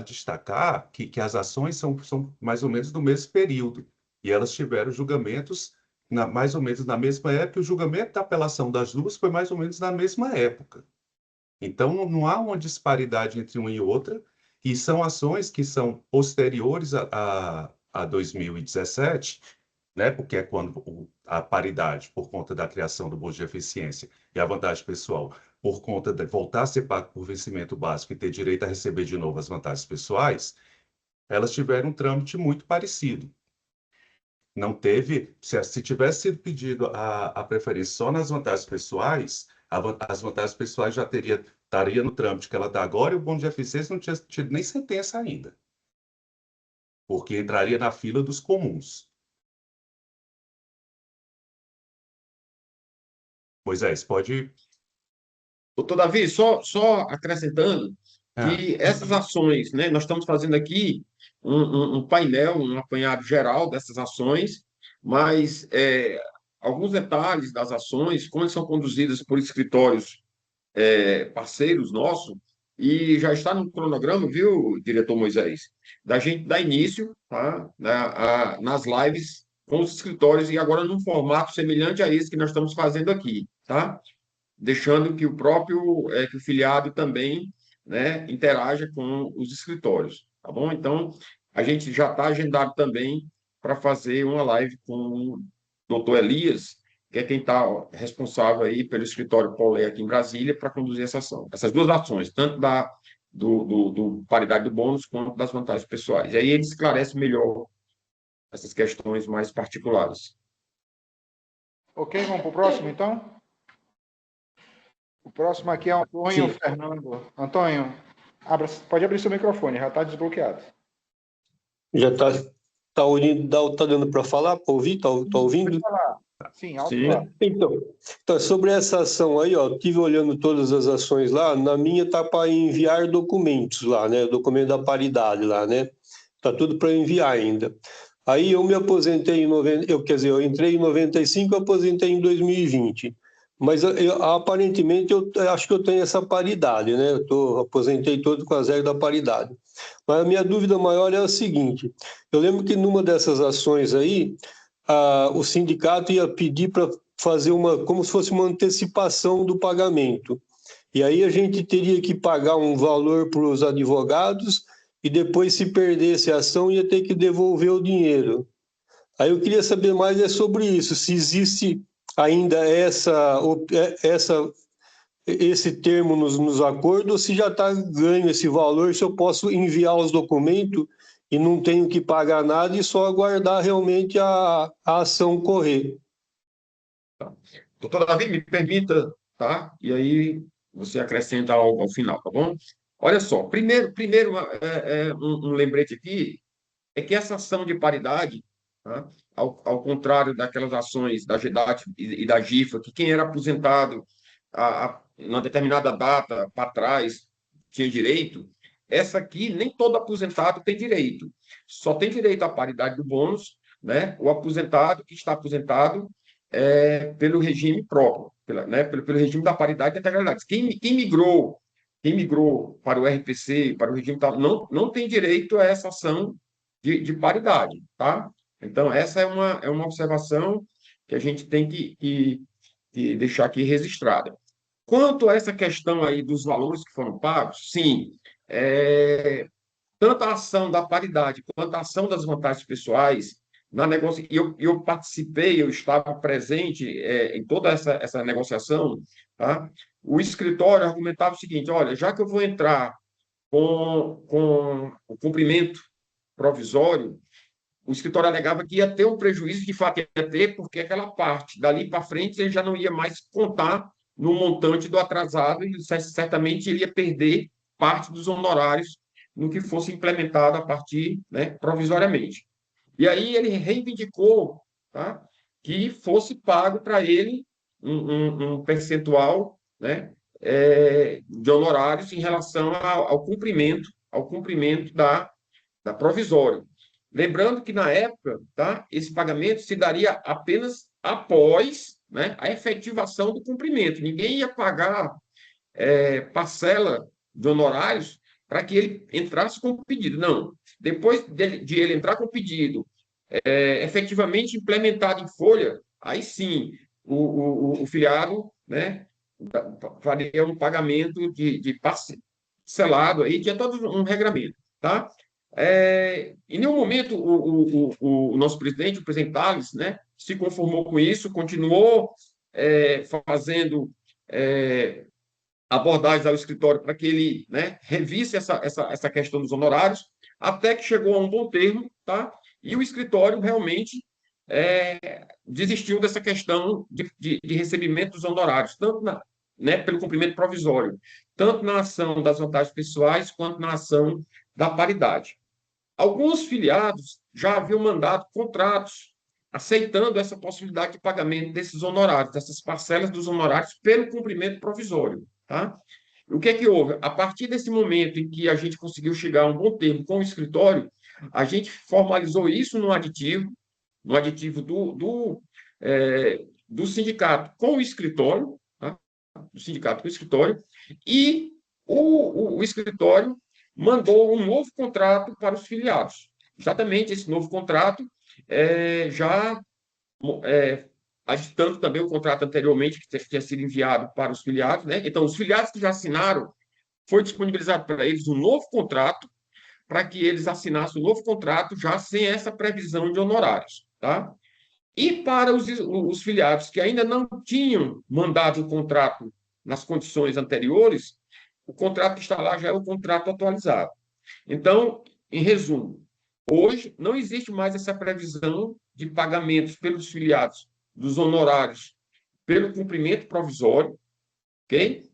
destacar que as ações são mais ou menos do mesmo período, e elas tiveram julgamentos mais ou menos na mesma época, e o julgamento da apelação das duas foi mais ou menos na mesma época. Então, não há uma disparidade entre uma e outra, e são ações que são posteriores a 2017, né? Porque é quando a paridade, por conta da criação do bônus de eficiência, e a vantagem pessoal, por conta de voltar a ser pago por vencimento básico e ter direito a receber de novo as vantagens pessoais, elas tiveram um trâmite muito parecido. Não teve, se tivesse sido pedido a preferência só nas vantagens pessoais, as vantagens pessoais já estaria no trâmite que ela está agora, e o bônus de eficiência não tinha tido nem sentença ainda, porque entraria na fila dos comuns. Moisés, pode... Doutor Davi, só acrescentando que essas ações, né, nós estamos fazendo aqui um painel, um apanhado geral dessas ações, mas alguns detalhes das ações, como são conduzidas por escritórios parceiros nossos, e já está no cronograma, viu, diretor Moisés, da gente dar início, tá, nas lives com os escritórios, e agora num formato semelhante a esse que nós estamos fazendo aqui, tá? Deixando que o próprio que o filiado também, né, interaja com os escritórios, tá bom? Então, a gente já está agendado também para fazer uma live com o doutor Elias, que é quem está responsável aí pelo escritório Paulé aqui em Brasília para conduzir essa ação. Essas duas ações, tanto do paridade do bônus quanto das vantagens pessoais. E aí ele esclarece melhor essas questões mais particulares. Ok, vamos para o próximo, então? O próximo aqui é o Antônio Fernando. Antônio, pode abrir seu microfone, já está desbloqueado. Já está dando para falar, para ouvir? Está ouvindo? Pode falar. Sim, alto. Então, sobre essa ação aí, ó, estive olhando todas as ações lá, na minha está para enviar documentos lá, né? Documento da paridade lá, né? Está tudo para enviar ainda. Aí eu me aposentei eu entrei em 95 e aposentei em 2020. Mas aparentemente eu acho que eu tenho essa paridade, né? Aposentei todo com a zero da paridade. Mas a minha dúvida maior é a seguinte: eu lembro que numa dessas ações aí, o sindicato ia pedir para fazer como se fosse uma antecipação do pagamento. E aí a gente teria que pagar um valor para os advogados e depois, se perdesse a ação, ia ter que devolver o dinheiro. Aí eu queria saber mais sobre isso, se existe ainda esse termo nos acordos, ou se já está ganho esse valor, se eu posso enviar os documentos e não tenho que pagar nada e só aguardar realmente a ação correr. Tá. Doutor Davi, me permita, tá? E aí você acrescenta ao final, tá bom? Olha só, primeiro um lembrete aqui, é que essa ação de paridade, tá? Ao contrário daquelas ações da GEDAT e da GIFA, que quem era aposentado numa determinada data para trás tinha direito, essa aqui nem todo aposentado tem direito. Só tem direito à paridade do bônus, né? O aposentado que está aposentado pelo regime próprio, pelo regime da paridade e da integralidade. Quem migrou para o RPC, para o regime tal, não tem direito a essa ação de paridade, tá? Então, essa é uma observação que a gente tem que deixar aqui registrada. Quanto a essa questão aí dos valores que foram pagos, sim, tanto a ação da paridade quanto a ação das vantagens pessoais, na negócio, eu participei, eu estava presente em toda essa negociação, tá? O escritório argumentava o seguinte: olha, já que eu vou entrar com o cumprimento provisório, o escritório alegava que ia ter um prejuízo, de fato ia ter, porque aquela parte, dali para frente, ele já não ia mais contar no montante do atrasado e certamente ele ia perder parte dos honorários no que fosse implementado a partir, né, provisoriamente. E aí ele reivindicou, tá, que fosse pago para ele um percentual, né, de honorários em relação ao cumprimento da provisória. Lembrando que, na época, tá, esse pagamento se daria apenas após, né, a efetivação do cumprimento. Ninguém ia pagar parcela de honorários para que ele entrasse com o pedido. Não. Depois de ele entrar com o pedido efetivamente implementado em folha, aí sim o filiado, né, faria um pagamento de parcelado, aí tinha todo um regramento. Tá? Em nenhum momento o nosso presidente, o presidente Tales, né, se conformou com isso, continuou fazendo abordagens ao escritório para que ele, né, revisse essa questão dos honorários, até que chegou a um bom termo, tá? E o escritório realmente desistiu dessa questão de recebimento dos honorários, tanto né, pelo cumprimento provisório, tanto na ação das vantagens pessoais, quanto na ação da paridade. Alguns filiados já haviam mandado contratos aceitando essa possibilidade de pagamento desses honorários, dessas parcelas dos honorários pelo cumprimento provisório. Tá? O que é que houve? A partir desse momento em que a gente conseguiu chegar a um bom termo com o escritório, a gente formalizou isso no aditivo do sindicato com o escritório, tá? Do sindicato com o escritório, e o escritório mandou um novo contrato para os filiados. Exatamente esse novo contrato, já aditando também o contrato anteriormente que tinha sido enviado para os filiados, né? Então, os filiados que já assinaram, foi disponibilizado para eles um novo contrato, para que eles assinassem um novo contrato já sem essa previsão de honorários, tá? E para os filiados que ainda não tinham mandado o contrato nas condições anteriores, o contrato que está lá já é o contrato atualizado. Então, em resumo, hoje não existe mais essa previsão de pagamentos pelos filiados dos honorários pelo cumprimento provisório, ok?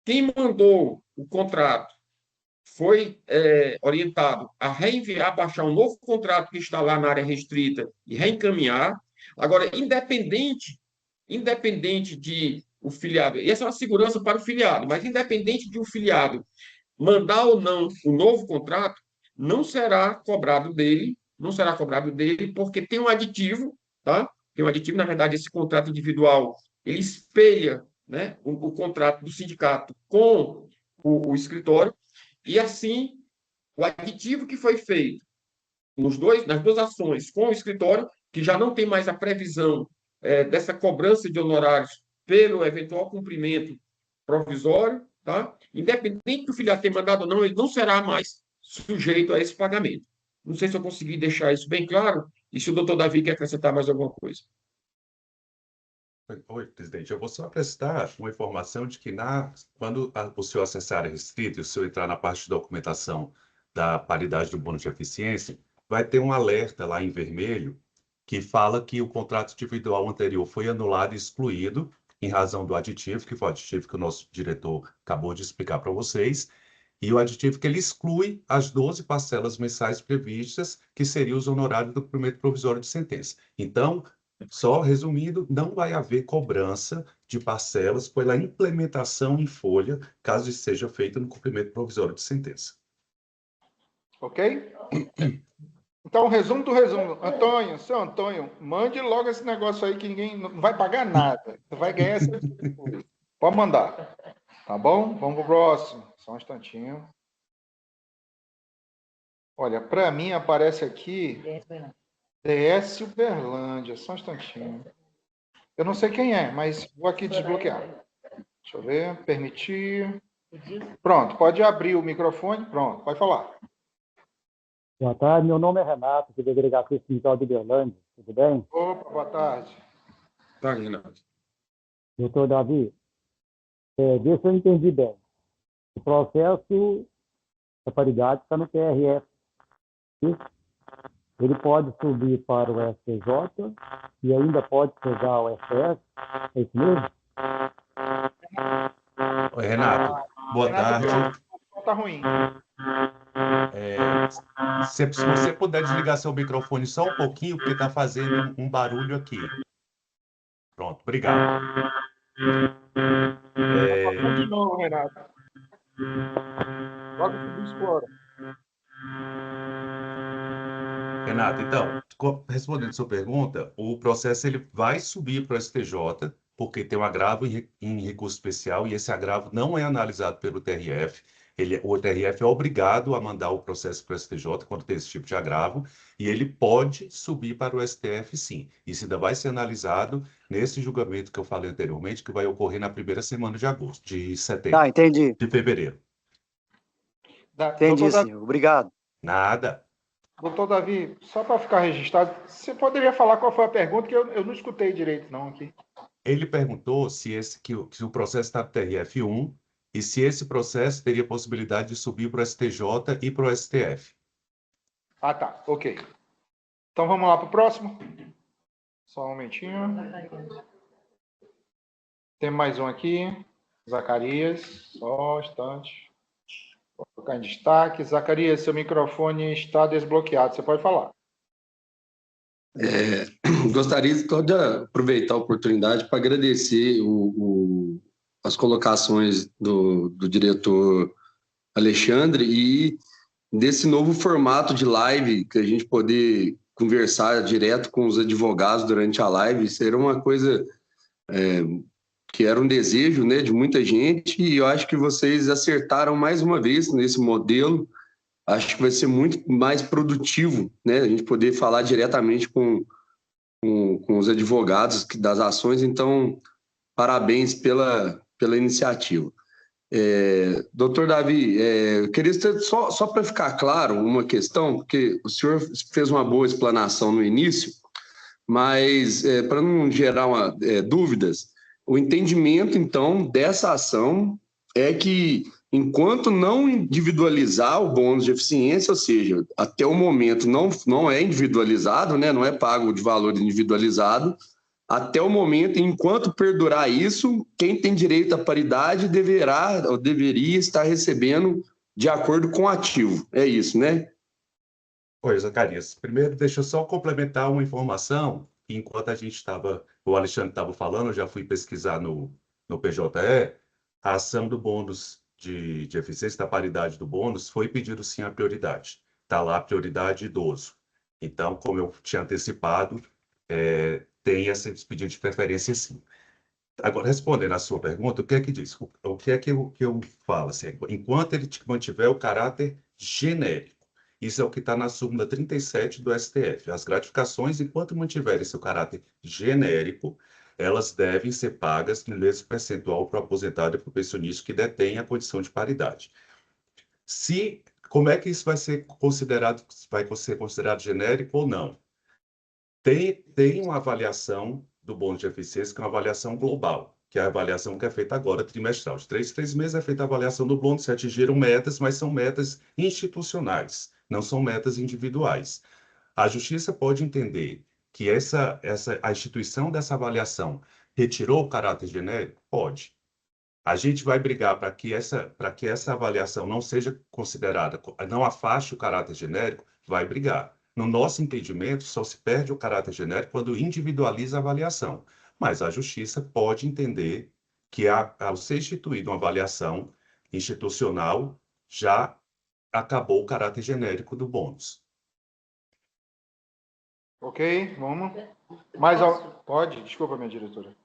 Quem mandou o contrato foi orientado a reenviar, baixar um novo contrato que está lá na área restrita e reencaminhar. Agora, independente de o filiado, e essa é uma segurança para o filiado, mas independente de o filiado mandar ou não o novo contrato, não será cobrado dele, porque tem um aditivo, tá? Tem um aditivo, na verdade, esse contrato individual, ele espelha, né, o contrato do sindicato com o escritório, e assim, o aditivo que foi feito nas duas ações com o escritório, que já não tem mais a previsão dessa cobrança de honorários pelo eventual cumprimento provisório, tá? Independente do filiado ter mandado ou não, ele não será mais sujeito a esse pagamento. Não sei se eu consegui deixar isso bem claro, e se o doutor Davi quer acrescentar mais alguma coisa. Oi, presidente. Eu vou só prestar uma informação de que quando o senhor acessar a área restrita e o senhor entrar na parte de documentação da paridade do bônus de eficiência, vai ter um alerta lá em vermelho que fala que o contrato individual anterior foi anulado e excluído em razão do aditivo, que foi o aditivo que o nosso diretor acabou de explicar para vocês, e o aditivo que ele exclui as 12 parcelas mensais previstas, que seriam os honorários do cumprimento provisório de sentença. Então, só resumindo, não vai haver cobrança de parcelas pela implementação em folha, caso isso seja feito no cumprimento provisório de sentença. Ok? Então, resumo do resumo. Antônio, seu Antônio, mande logo esse negócio aí que ninguém não vai pagar nada. Você vai ganhar essa coisa. Pode mandar. Tá bom? Vamos para o próximo. Só um instantinho. Olha, para mim aparece aqui DS Uberlândia. Só um instantinho. Eu não sei quem é, mas vou aqui desbloquear. Deixa eu ver. Permitir. Pronto, pode abrir o microfone. Pronto, pode falar. Boa tarde, meu nome é Renato, sou da Delegacia Sindical de Uberlândia, tudo bem? Opa, boa tarde. Tá, Renato. Doutor Davi, vê se eu entendi bem. O processo da paridade está no TRF. Ele pode subir para o STJ e ainda pode pegar o STF, é isso mesmo? Oi, Renato. Boa tarde. Tá ruim. Se você puder desligar seu microfone só um pouquinho, porque está fazendo um barulho aqui. Pronto, obrigado. De novo, Renato. Logo tudo explora. Renato, então, respondendo sua pergunta, o processo ele vai subir para o STJ, porque tem um agravo em recurso especial e esse agravo não é analisado pelo TRF. O TRF é obrigado a mandar o processo para o STJ quando tem esse tipo de agravo, e ele pode subir para o STF, sim. Isso ainda vai ser analisado nesse julgamento que eu falei anteriormente, que vai ocorrer na primeira semana de agosto, de setembro. Tá, entendi. De fevereiro. Entendi, senhor. Obrigado. Nada. Doutor Davi, só para ficar registrado, você poderia falar qual foi a pergunta, que eu não escutei direito, não, aqui. Ele perguntou se o processo está no TRF1 e se esse processo teria possibilidade de subir para o STJ e para o STF. Ah, tá. Ok. Então, vamos lá para o próximo. Só um momentinho. Tem mais um aqui. Zacarias. Só um instante. Vou colocar em destaque. Zacarias, seu microfone está desbloqueado. Você pode falar. Gostaria só de aproveitar a oportunidade para agradecer as colocações do diretor Alexandre e desse novo formato de live, que a gente poder conversar direto com os advogados durante a live. Isso era uma coisa que era um desejo, né, de muita gente, e eu acho que vocês acertaram mais uma vez nesse modelo. Acho que vai ser muito mais produtivo, né, a gente poder falar diretamente com os advogados das ações. Então, parabéns pela iniciativa. Doutor Davi, eu queria ter, só para ficar claro uma questão, porque o senhor fez uma boa explanação no início, mas para não gerar dúvidas, o entendimento, então, dessa ação é que, enquanto não individualizar o bônus de eficiência, ou seja, até o momento não é individualizado, né, não é pago de valor individualizado, até o momento, enquanto perdurar isso, quem tem direito à paridade deverá ou deveria estar recebendo de acordo com o ativo. É isso, né? Oi, Zacarias. Primeiro, deixa eu só complementar uma informação. Enquanto o Alexandre estava falando, eu já fui pesquisar no PJE, a ação do bônus de eficiência da paridade do bônus foi pedido sim a prioridade. Está lá a prioridade idoso. Então, como eu tinha antecipado, tem esse pedido de preferência sim. Agora, respondendo à sua pergunta, o que é que diz? O que é que eu falo? Assim, enquanto ele mantiver o caráter genérico, isso é o que está na súmula 37 do STF. As gratificações, enquanto mantiverem seu caráter genérico, elas devem ser pagas no mesmo percentual para o aposentado e para o pensionista que detém a condição de paridade. Como é que isso vai ser considerado genérico ou não? Tem uma avaliação do bônus de eficiência, que é uma avaliação global, que é a avaliação que é feita agora, trimestral. De 3 em 3 meses é feita a avaliação do bônus, se atingiram metas, mas são metas institucionais, não são metas individuais. A Justiça pode entender que a instituição dessa avaliação retirou o caráter genérico? Pode. A gente vai brigar para que essa avaliação não seja considerada, não afaste o caráter genérico, vai brigar. No nosso entendimento, só se perde o caráter genérico quando individualiza a avaliação. Mas a Justiça pode entender que, ao ser instituída uma avaliação institucional, já acabou o caráter genérico do bônus. Ok, vamos. Pode? Desculpa, minha diretora.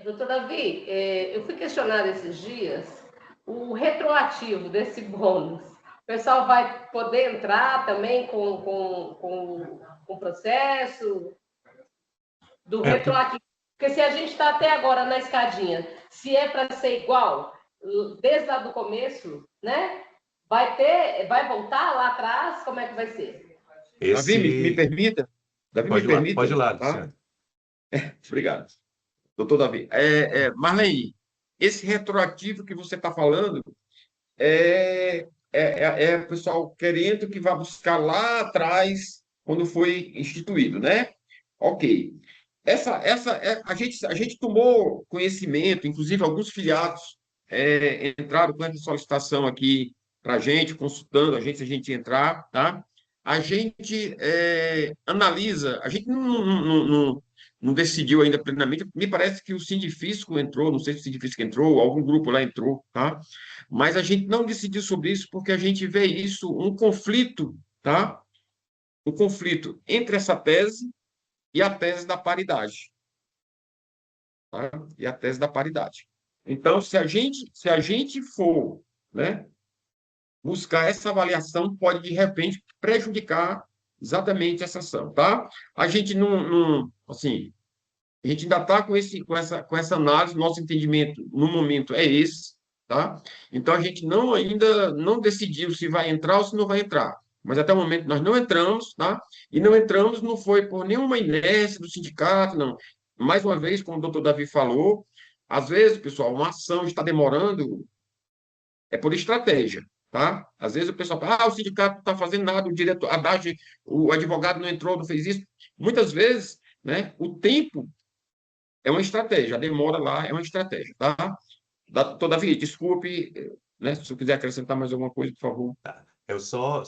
Doutor Davi, eu fui questionada esses dias o retroativo desse bônus. O pessoal vai poder entrar também com o processo do retroativo? Porque se a gente está até agora na escadinha, se é para ser igual, desde lá do começo, né? Vai voltar lá atrás? Como é que vai ser? Davi, me permita? Davi, me permita? Pode ir lá, Tá? Luciano. Obrigado. Doutor Davi. Marlene, esse retroativo que você está falando é o pessoal querendo que vá buscar lá atrás, quando foi instituído, né? Ok. A gente tomou conhecimento, inclusive alguns filiados entraram com essa solicitação aqui para a gente, consultando a gente se a gente entrar, tá? A gente analisa, a gente não decidiu ainda plenamente, me parece que o Sindifisco entrou, não sei se o Sindifisco entrou, algum grupo lá entrou, tá? Mas a gente não decidiu sobre isso porque a gente vê isso, um conflito, tá? Um conflito entre essa tese e a tese da paridade. Tá? E a tese da paridade. Então, se a gente for, né, buscar essa avaliação, pode, de repente, prejudicar exatamente essa ação. Tá? A gente assim, a gente ainda está com essa análise, nosso entendimento no momento é esse, tá? Então a gente ainda não decidiu se vai entrar ou se não vai entrar. Mas até o momento nós não entramos, tá? E não entramos não foi por nenhuma inércia do sindicato, não. Mais uma vez, como o doutor Davi falou, às vezes, pessoal, uma ação está demorando, é por estratégia, tá? Às vezes o pessoal fala, o sindicato não está fazendo nada, o diretor, o advogado não entrou, não fez isso. Muitas vezes, né, o tempo é uma estratégia, a demora lá é uma estratégia, tá? Todavia, desculpe, né, se eu quiser acrescentar mais alguma coisa, por favor. Eu só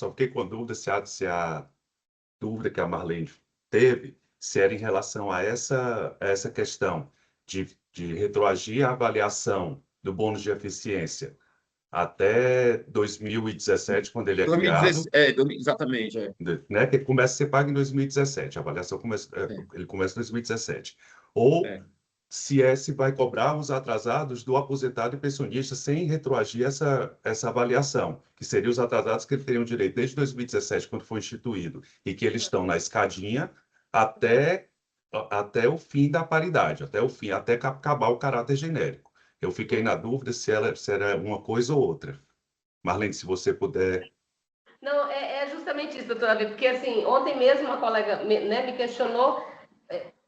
fiquei com dúvida se a dúvida que a Marlene teve, se era em relação a essa questão de retroagir a avaliação do bônus de eficiência até 2017, quando ele é criado. Exatamente. Né, que começa a ser pago em 2017, a avaliação ele começa em 2017. Ou se vai cobrar os atrasados do aposentado e pensionista sem retroagir essa avaliação, que seriam os atrasados que teriam direito desde 2017, quando foi instituído, e que eles estão na escadinha até o fim da paridade, até acabar o caráter genérico. Eu fiquei na dúvida se era uma coisa ou outra. Marlene, se você puder... Não, é justamente isso, doutora Bia, porque assim, ontem mesmo uma colega, né, me questionou,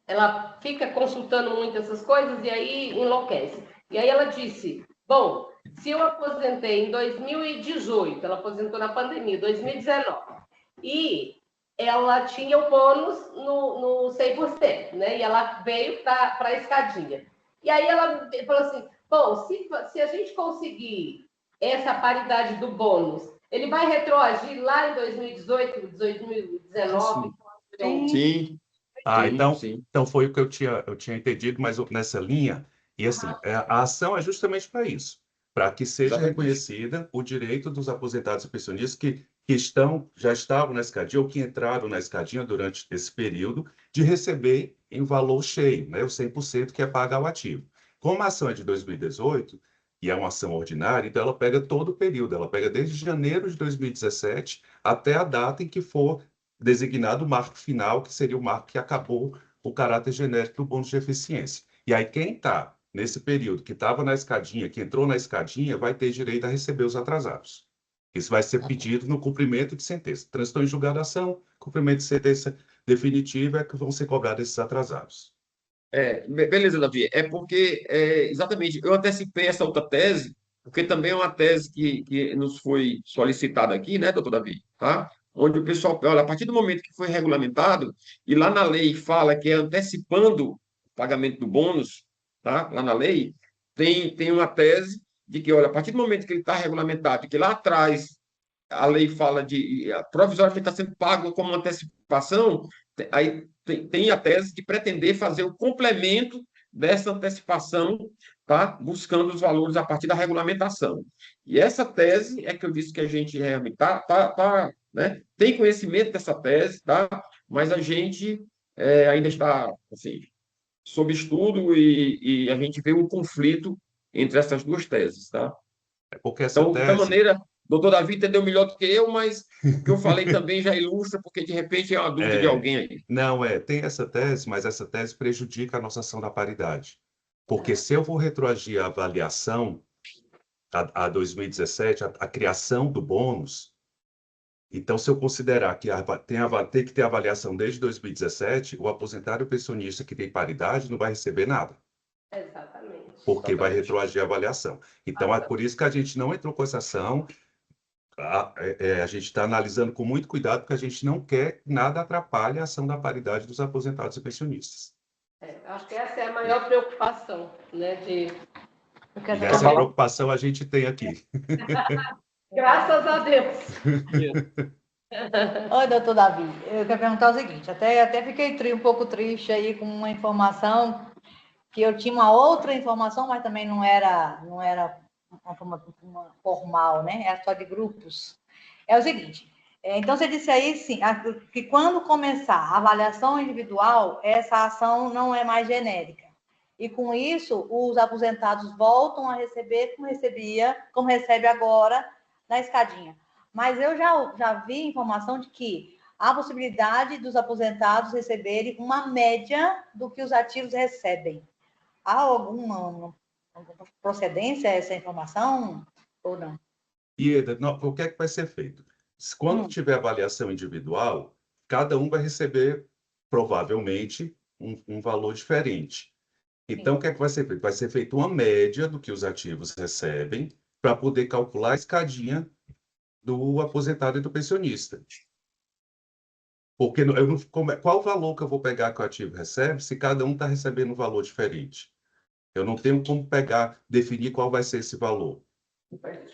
ela fica consultando muito essas coisas e aí enlouquece. E aí ela disse, bom, se eu aposentei em 2018, ela aposentou na pandemia, 2019, e ela tinha o bônus no 100%, né? E ela veio para a escadinha. E aí ela falou assim, bom, se a gente conseguir essa paridade do bônus, ele vai retroagir lá em 2018, 2019? Sim. Então foi o que eu tinha entendido, mas nessa linha. E assim, a ação é justamente para isso, para que seja reconhecida o direito dos aposentados e pensionistas que já estavam na escadinha ou que entraram na escadinha durante esse período, de receber em valor cheio, né, o 100% que é pago ao ativo. Como a ação é de 2018, e é uma ação ordinária, então ela pega todo o período, ela pega desde janeiro de 2017 até a data em que for designado o marco final, que seria o marco que acabou o caráter genérico do bônus de eficiência. E aí quem está nesse período, que estava na escadinha, que entrou na escadinha, vai ter direito a receber os atrasados. Isso vai ser pedido no cumprimento de sentença. Transitou em julgado a ação, cumprimento de sentença definitiva é que vão ser cobrados esses atrasados. Beleza, Davi. É porque, exatamente, eu antecipei essa outra tese, porque também é uma tese que nos foi solicitada aqui, né, doutor Davi? Tá? Onde o pessoal, olha, a partir do momento que foi regulamentado, e lá na lei fala que é antecipando o pagamento do bônus, tá? Lá na lei, tem uma tese de que, olha, a partir do momento que ele está regulamentado, que lá atrás a lei fala provisoriamente está sendo pago como antecipação, aí tem a tese de pretender fazer o complemento dessa antecipação, tá? Buscando os valores a partir da regulamentação. E essa tese é que eu disse que a gente realmente né? Tem conhecimento dessa tese, tá? Mas a gente ainda está assim, sob estudo e a gente vê um conflito entre essas duas teses, tá? Porque essa então, tese... de qualquer maneira, doutor Davi entendeu melhor do que eu, mas o que eu falei também já ilustra, porque de repente é uma dúvida de alguém aí. Não, tem essa tese, mas essa tese prejudica a nossa ação da paridade. Porque se eu vou retroagir a avaliação a 2017, a criação do bônus, então, se eu considerar que tem que ter avaliação desde 2017, o aposentado e o pensionista que tem paridade não vai receber nada. Exatamente. Porque vai retroagir a avaliação. Então, é por isso que a gente não entrou com essa ação. A gente está analisando com muito cuidado, porque a gente não quer que nada atrapalhe a ação da paridade dos aposentados e pensionistas. Acho que essa é a maior preocupação, né? E essa preocupação a gente tem aqui. Graças a Deus. Oi, doutor Davi, eu quero perguntar o seguinte, até fiquei um pouco triste aí com uma informação, que eu tinha uma outra informação, mas também não era uma formal, né? Era só de grupos. É o seguinte, então você disse aí, sim, que quando começar a avaliação individual, essa ação não é mais genérica. E com isso, os aposentados voltam a receber como recebe agora, na escadinha. Mas eu já vi informação de que há a possibilidade dos aposentados receberem uma média do que os ativos recebem. Há alguma procedência essa informação ou não? Ieda, o que é que vai ser feito? Quando tiver avaliação individual, cada um vai receber, provavelmente, um valor diferente. Então, o que é que vai ser feito? Vai ser feita uma média do que os ativos recebem para poder calcular a escadinha do aposentado e do pensionista. Porque qual o valor que eu vou pegar que o ativo recebe se cada um está recebendo um valor diferente? Eu não tenho como definir qual vai ser esse valor.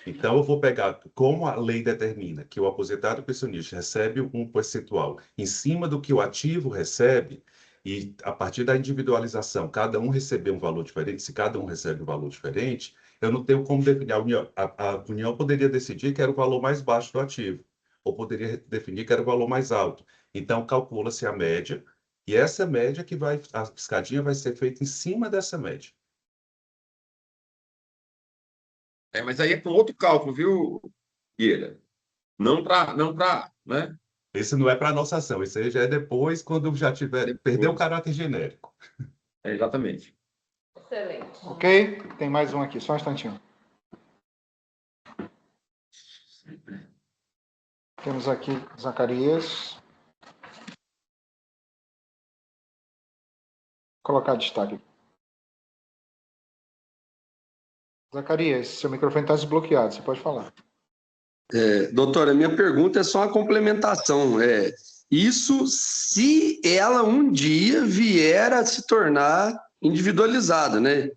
Então, eu vou pegar, como a lei determina que o aposentado e o pensionista recebe um percentual em cima do que o ativo recebe, e a partir da individualização, cada um receber um valor diferente, se cada um recebe um valor diferente, eu não tenho como definir. A União poderia decidir que era o valor mais baixo do ativo, ou poderia definir que era o valor mais alto. Então, calcula-se a média, e essa média a escadinha vai ser feita em cima dessa média. Mas aí é com outro cálculo, viu, Guilherme? Não para, né? Esse não é para a nossa ação, esse aí já é depois, quando já perdeu o caráter genérico. Exatamente. Excelente. Ok? Tem mais um aqui, só um instantinho. Temos aqui Zacarias. Vou colocar destaque. Zacarias, seu microfone está desbloqueado, você pode falar. Doutora, minha pergunta é só uma complementação. Isso se ela um dia vier a se tornar individualizada, né?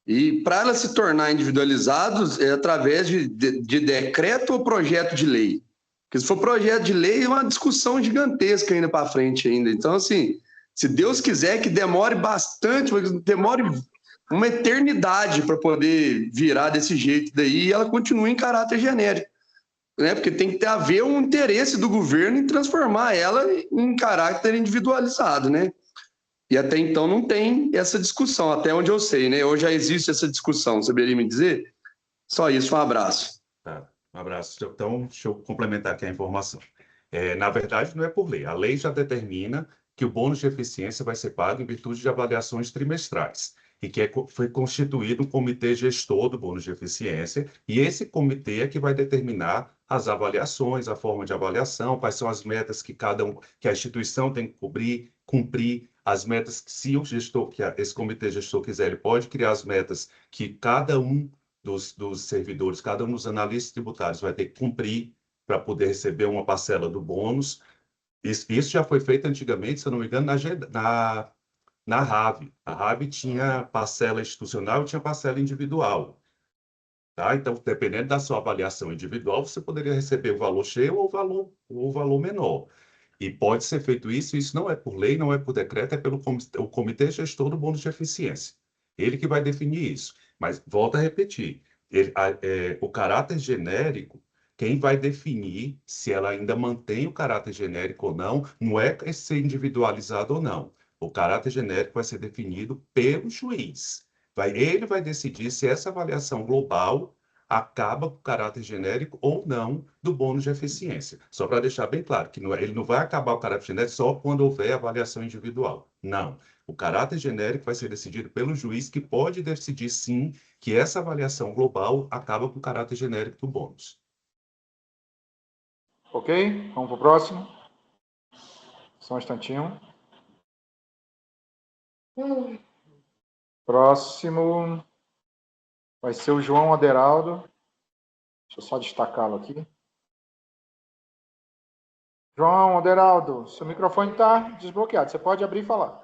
E para ela se tornar individualizada é através de decreto ou projeto de lei? Porque se for projeto de lei é uma discussão gigantesca ainda para frente ainda. Então, assim, se Deus quiser que demore bastante, demore uma eternidade para poder virar desse jeito daí, e ela continue em caráter genérico. Né? Porque tem que haver um interesse do governo em transformar ela em caráter individualizado, né? E até então não tem essa discussão, até onde eu sei, né? Hoje já existe essa discussão, saberia me dizer? Só isso, um abraço. Tá, um abraço. Então, deixa eu complementar aqui a informação. Na verdade, não é por lei. A lei já determina que o bônus de eficiência vai ser pago em virtude de avaliações trimestrais. E que foi constituído um comitê gestor do bônus de eficiência, e esse comitê é que vai determinar as avaliações, a forma de avaliação, quais são as metas que que a instituição tem que cumprir, as metas que, se o gestor, esse comitê gestor quiser, ele pode criar as metas que cada um dos servidores, cada um dos analistas tributários vai ter que cumprir para poder receber uma parcela do bônus. Isso já foi feito antigamente, se eu não me engano, na RAV. A RAV tinha parcela institucional e tinha parcela individual. Tá? Então, dependendo da sua avaliação individual, você poderia receber o valor cheio ou o valor menor. E pode ser feito isso não é por lei, não é por decreto, é pelo o comitê gestor do bônus de eficiência. Ele que vai definir isso. Mas, volto a repetir, o caráter genérico, quem vai definir se ela ainda mantém o caráter genérico ou não é ser individualizado ou não. O caráter genérico vai ser definido pelo juiz. Ele vai decidir se essa avaliação global acaba com o caráter genérico ou não do bônus de eficiência. Só para deixar bem claro que ele não vai acabar o caráter genérico só quando houver avaliação individual. Não. O caráter genérico vai ser decidido pelo juiz, que pode decidir, sim, que essa avaliação global acaba com o caráter genérico do bônus. Ok? Vamos para o próximo. Só um instantinho. Próximo vai ser o João Aderaldo. Deixa eu só destacá-lo aqui. João Aderaldo, seu microfone está desbloqueado. Você pode abrir e falar.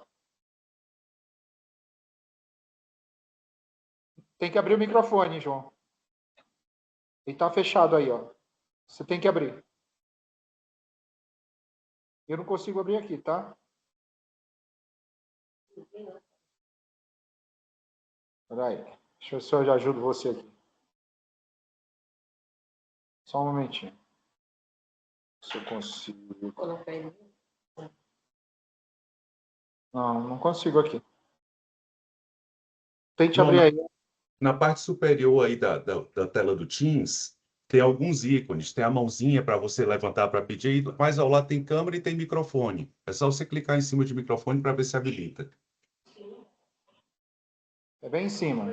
Tem que abrir o microfone, João. Ele está fechado aí, ó. Você tem que abrir. Eu não consigo abrir aqui, tá? Espera aí. Deixa eu ver se eu já ajudo você aqui. Só um momentinho. Se eu consigo. Não consigo aqui. Tente abrir aí. Na parte superior aí da tela do Teams, tem alguns ícones. Tem a mãozinha para você levantar para pedir, mas ao lado tem câmera e tem microfone. É só você clicar em cima de microfone para ver se habilita. É bem em cima.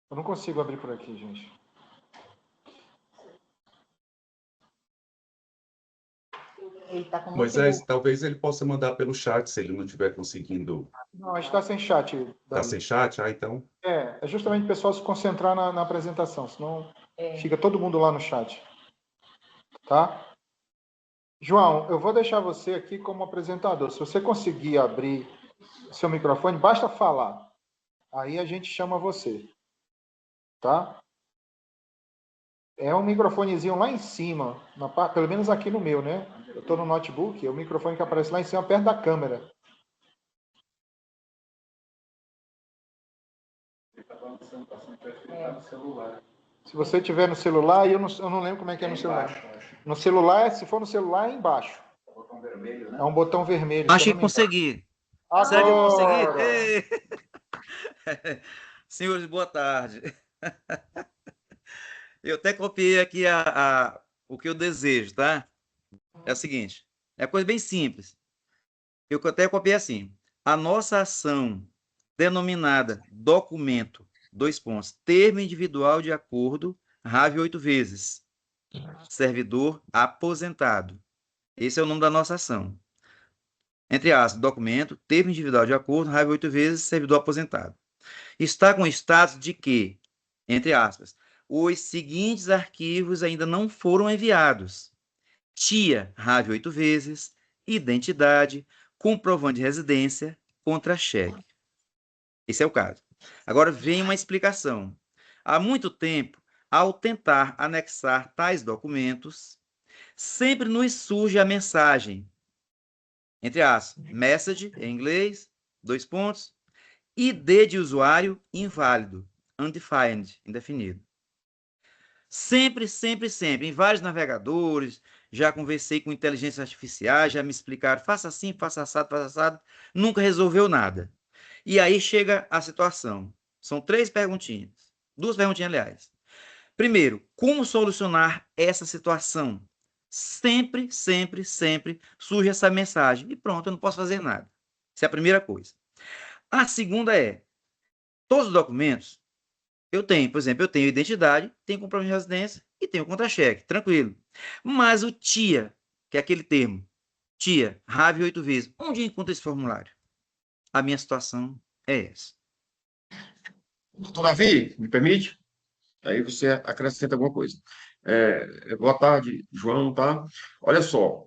Eu não consigo abrir por aqui, gente. Ele tá com Moisés, talvez ele possa mandar pelo chat, se ele não estiver conseguindo. Não, a gente está sem chat. Está sem chat? Ah, então. É justamente o pessoal se concentrar na apresentação, senão fica todo mundo lá no chat. Tá? João, eu vou deixar você aqui como apresentador. Se você conseguir abrir seu microfone, basta falar. Aí a gente chama você. Tá? É um microfonezinho lá em cima, pelo menos aqui no meu, né? Eu estou no notebook, é o microfone que aparece lá em cima, perto da câmera. Se você tiver no celular, eu não lembro como é que é no celular. No celular, se for no celular, é embaixo. É um botão vermelho. Acho que consegui. Agora... Será que eu consegui? Senhores, boa tarde. Eu até copiei aqui o que eu desejo, tá? É o seguinte, é coisa bem simples. Eu até copiei assim. A nossa ação denominada documento, termo individual de acordo, RAV 8 vezes. Servidor aposentado. Esse é o nome da nossa ação. Entre aspas, documento, termo individual de acordo, RAV 8 vezes, servidor aposentado. Está com status de que, entre aspas, os seguintes arquivos ainda não foram enviados. TIA, RAV 8 vezes, identidade, comprovante de residência, contra-cheque. Esse é o caso. Agora vem uma explicação. Há muito tempo, ao tentar anexar tais documentos, sempre nos surge a mensagem, entre aspas, message, em inglês, ID de usuário inválido, undefined, indefinido. Sempre, sempre, sempre, em vários navegadores, já conversei com inteligência artificial, já me explicaram, faça assim, faça assado, nunca resolveu nada. E aí chega a situação. São 3 perguntinhas. 2 perguntinhas, aliás. Primeiro, como solucionar essa situação? Sempre, sempre, sempre surge essa mensagem. E pronto, eu não posso fazer nada. Essa é a primeira coisa. A segunda é, todos os documentos, eu tenho, por exemplo, eu tenho identidade, tenho comprovante de residência e tenho contra-cheque, tranquilo. Mas o TIA, que é aquele termo, TIA, RAV 8 vezes, onde eu encontro esse formulário? A minha situação é essa. Doutor Davi, me permite? Aí você acrescenta alguma coisa. Boa tarde, João, tá? Olha só,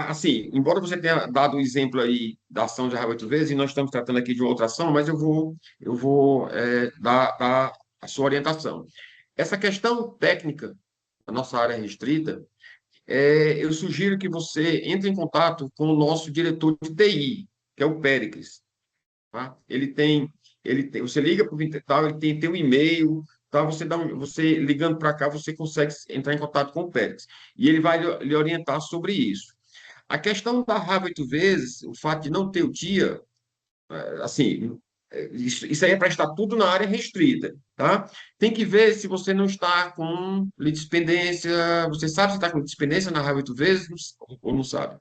assim, embora você tenha dado o exemplo aí da ação de RAV 8 vezes, e nós estamos tratando aqui de uma outra ação, mas eu vou dar a sua orientação. Essa questão técnica da nossa área restrita, eu sugiro que você entre em contato com o nosso diretor de TI, que é o Péricles. Tá? Você liga para o Vintetal, ele tem um e-mail, tá? Você ligando para cá, você consegue entrar em contato com o Pérez. E ele vai lhe orientar sobre isso. A questão da raiva 8 vezes, o fato de não ter o TIA, assim, isso aí é para estar tudo na área restrita, tá? Tem que ver se você não está com litispendência. Você sabe se está com litispendência na raiva 8 vezes ou não sabe?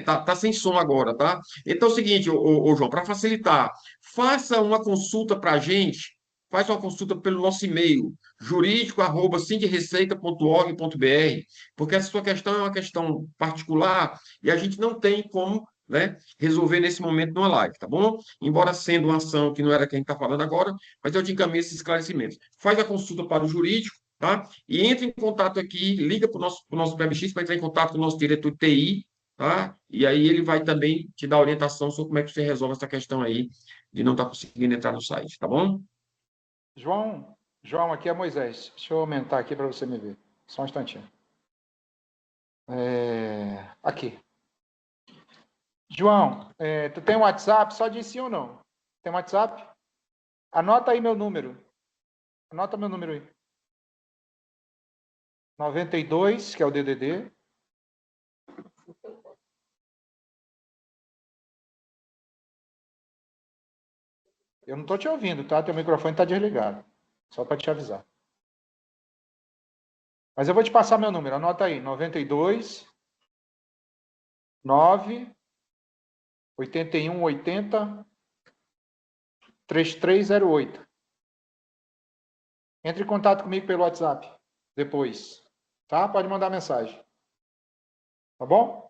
Tá sem som agora, tá? Então é o seguinte, ô João, para facilitar, faça uma consulta para a gente, faça uma consulta pelo nosso e-mail, jurídico@sindreceita.org.br, porque essa sua questão é uma questão particular e a gente não tem como, né, resolver nesse momento numa live, tá bom? Embora sendo uma ação que não era quem está falando agora, mas eu te encaminho esses esclarecimentos. Faz a consulta para o jurídico, tá? E entre em contato aqui, liga para o nosso PBX para entrar em contato com o nosso diretor de TI, tá? E aí ele vai também te dar orientação sobre como é que você resolve essa questão aí de não estar conseguindo entrar no site, tá bom? João, aqui é Moisés. Deixa eu aumentar aqui para você me ver. Só um instantinho. Aqui. João, tu tem um WhatsApp? Só diz sim ou não. Tem um WhatsApp? Anota aí meu número. Anota meu número aí. 92, que é o DDD. Eu não estou te ouvindo, tá? Teu microfone está desligado. Só para te avisar. Mas eu vou te passar meu número. Anota aí. 92 9 81 80 3308. Entre em contato comigo pelo WhatsApp depois. Tá? Pode mandar mensagem. Tá bom?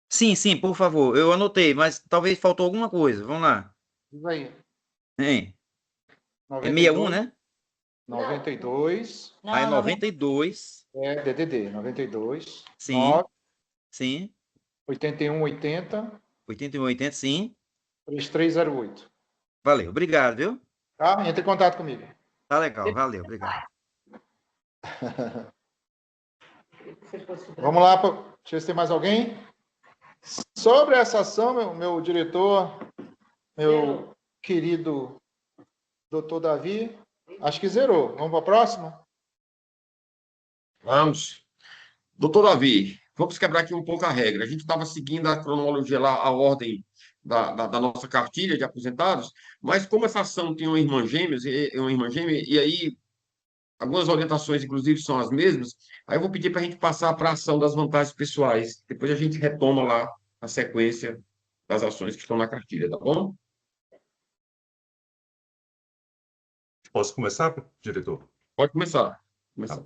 Sim, por favor. Eu anotei, mas talvez faltou alguma coisa. Vamos lá. Diz aí. Hein? É 92, 61, né? 92. Aí 92. DDD. 92. Sim. 9, Sim. 81 80. 81, 80, sim. 3308. Valeu. Obrigado, viu? Tá? Entre em contato comigo. Tá legal. Valeu. Obrigado. Vamos lá. Deixa eu ver se tem mais alguém. Sobre essa ação, meu diretor, meu querido doutor Davi, acho que zerou. Vamos para a próxima? Vamos. Doutor Davi, vamos quebrar aqui um pouco a regra. A gente estava seguindo a cronologia lá, a ordem da nossa cartilha de aposentados, mas como essa ação tem uma irmã gêmea, e aí algumas orientações, inclusive, são as mesmas, aí eu vou pedir para a gente passar para a ação das vantagens pessoais. Depois a gente retoma lá a sequência das ações que estão na cartilha, tá bom? Posso começar, diretor? Pode começar. Tá.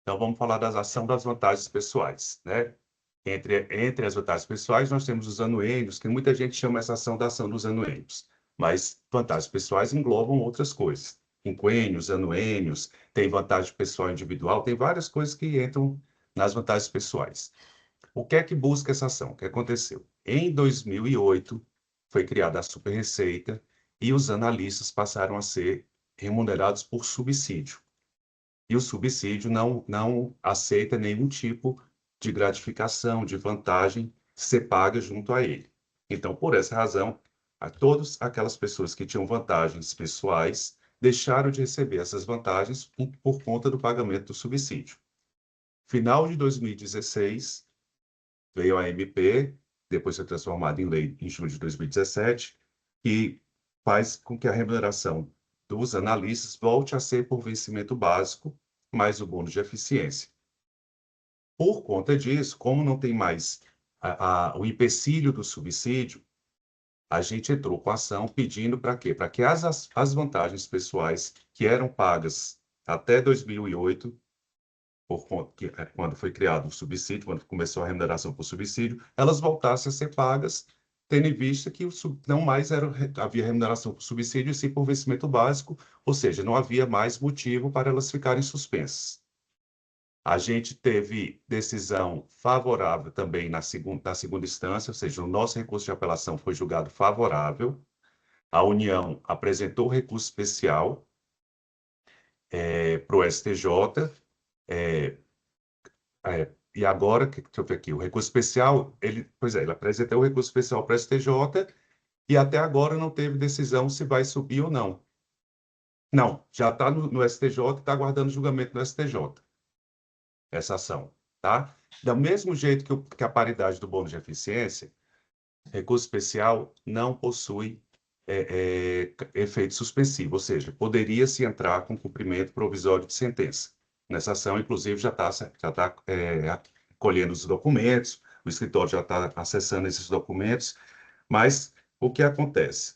Então, vamos falar da ação das vantagens pessoais, né? Entre as vantagens pessoais, nós temos os anuênios, que muita gente chama essa ação da ação dos anuênios, mas vantagens pessoais englobam outras coisas. Quinquênios, anuênios, tem vantagem pessoal individual, tem várias coisas que entram nas vantagens pessoais. O que é que busca essa ação? O que aconteceu? Em 2008, foi criada a Super-Receita e os analistas passaram a ser remunerados por subsídio. E o subsídio não aceita nenhum tipo de gratificação, de vantagem ser paga junto a ele. Então, por essa razão, todas aquelas pessoas que tinham vantagens pessoais deixaram de receber essas vantagens por conta do pagamento do subsídio. Final de 2016, veio a MP, depois foi transformada em lei em julho de 2017, que faz com que a remuneração dos analistas volte a ser por vencimento básico, mais o bônus de eficiência. Por conta disso, como não tem mais o empecilho do subsídio, a gente entrou com a ação pedindo para quê? Para que as vantagens pessoais que eram pagas até 2008, quando foi criado o subsídio, quando começou a remuneração por subsídio, elas voltassem a ser pagas, tendo em vista que não mais havia remuneração por subsídio, e sim por vencimento básico, ou seja, não havia mais motivo para elas ficarem suspensas. A gente teve decisão favorável também na segunda instância, ou seja, o nosso recurso de apelação foi julgado favorável. A União apresentou recurso especial. para o STJ. E agora, deixa eu ver aqui, o recurso especial, ele apresentou o recurso especial para o STJ e até agora não teve decisão se vai subir ou não. Não, já está no STJ e está aguardando julgamento no STJ, essa ação, tá? Do mesmo jeito que a paridade do bônus de eficiência, recurso especial não possui efeito suspensivo, ou seja, poderia-se entrar com cumprimento provisório de sentença. Nessa ação, inclusive, já está colhendo os documentos, o escritório já está acessando esses documentos, mas o que acontece?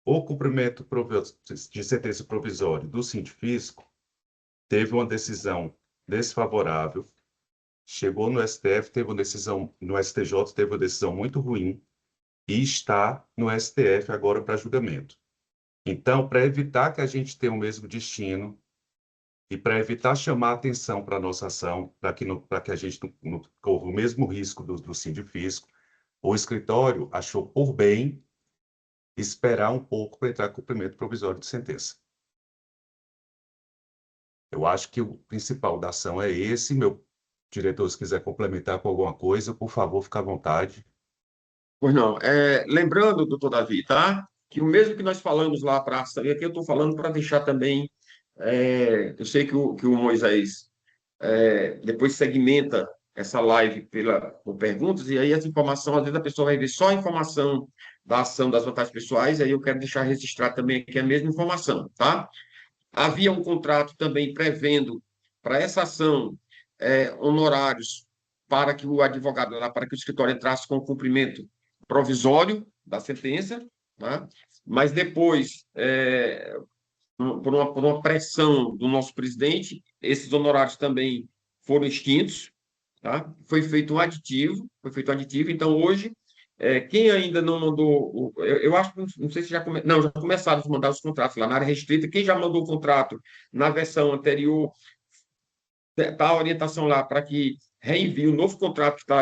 O cumprimento de sentença provisória do Sindifisco teve uma decisão desfavorável, chegou no STF, teve uma decisão, no STJ teve uma decisão muito ruim, e está no STF agora para julgamento. Então, para evitar que a gente tenha o mesmo destino e para evitar chamar atenção para a nossa ação, para que a gente não corra o mesmo risco do Sindifisco, o escritório achou por bem esperar um pouco para entrar com cumprimento provisório de sentença. Eu acho que o principal da ação é esse. Meu diretor, se quiser complementar com alguma coisa, por favor, fique à vontade. Pois não. Lembrando, doutor Davi, tá? Que o mesmo que nós falamos lá para a ação, e aqui eu estou falando para deixar também. Eu sei que o Moisés depois segmenta essa live por perguntas, e aí as informações, às vezes a pessoa vai ver só a informação da ação das vantagens pessoais, aí eu quero deixar registrado também aqui a mesma informação, tá? Havia um contrato também prevendo para essa ação honorários para que o advogado, para que o escritório entrasse com o cumprimento provisório da sentença, tá? Mas depois, por uma pressão do nosso presidente, esses honorários também foram extintos, tá? Foi feito um aditivo, então hoje, quem ainda não mandou, eu acho, não sei se já começaram a mandar os contratos lá na área restrita, quem já mandou o contrato na versão anterior, está a orientação lá para que reenvie o novo contrato que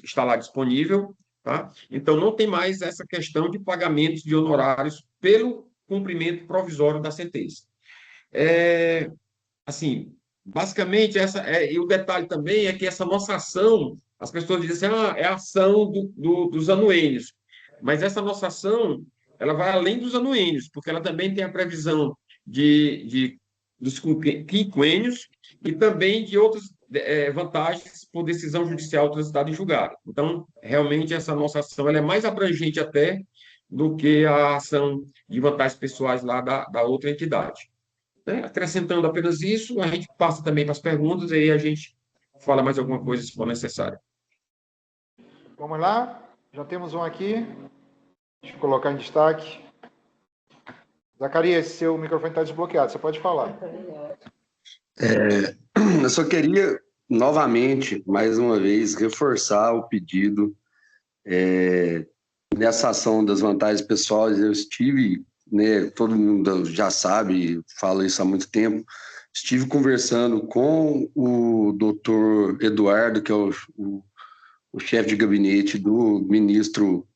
está lá disponível, tá? Então não tem mais essa questão de pagamentos de honorários pelo cumprimento provisório da sentença. Assim, basicamente, e o detalhe também é que essa nossa ação, as pessoas dizem assim, é a ação dos anuênios, mas essa nossa ação, ela vai além dos anuênios, porque ela também tem a previsão dos quinquênios e também de outras vantagens por decisão judicial transitada em julgado. Então, realmente, essa nossa ação ela é mais abrangente até do que a ação de vantagens pessoais lá da outra entidade. Acrescentando apenas isso, a gente passa também para as perguntas e aí a gente fala mais alguma coisa se for necessário. Vamos lá? Já temos um aqui. Deixa eu colocar em destaque. Zacarias, seu microfone está desbloqueado, você pode falar. Eu só queria, novamente, mais uma vez, reforçar o pedido nessa ação das vantagens pessoais. Eu estive, né, todo mundo já sabe, fala isso há muito tempo, estive conversando com o doutor Eduardo, que é o chefe de gabinete do ministro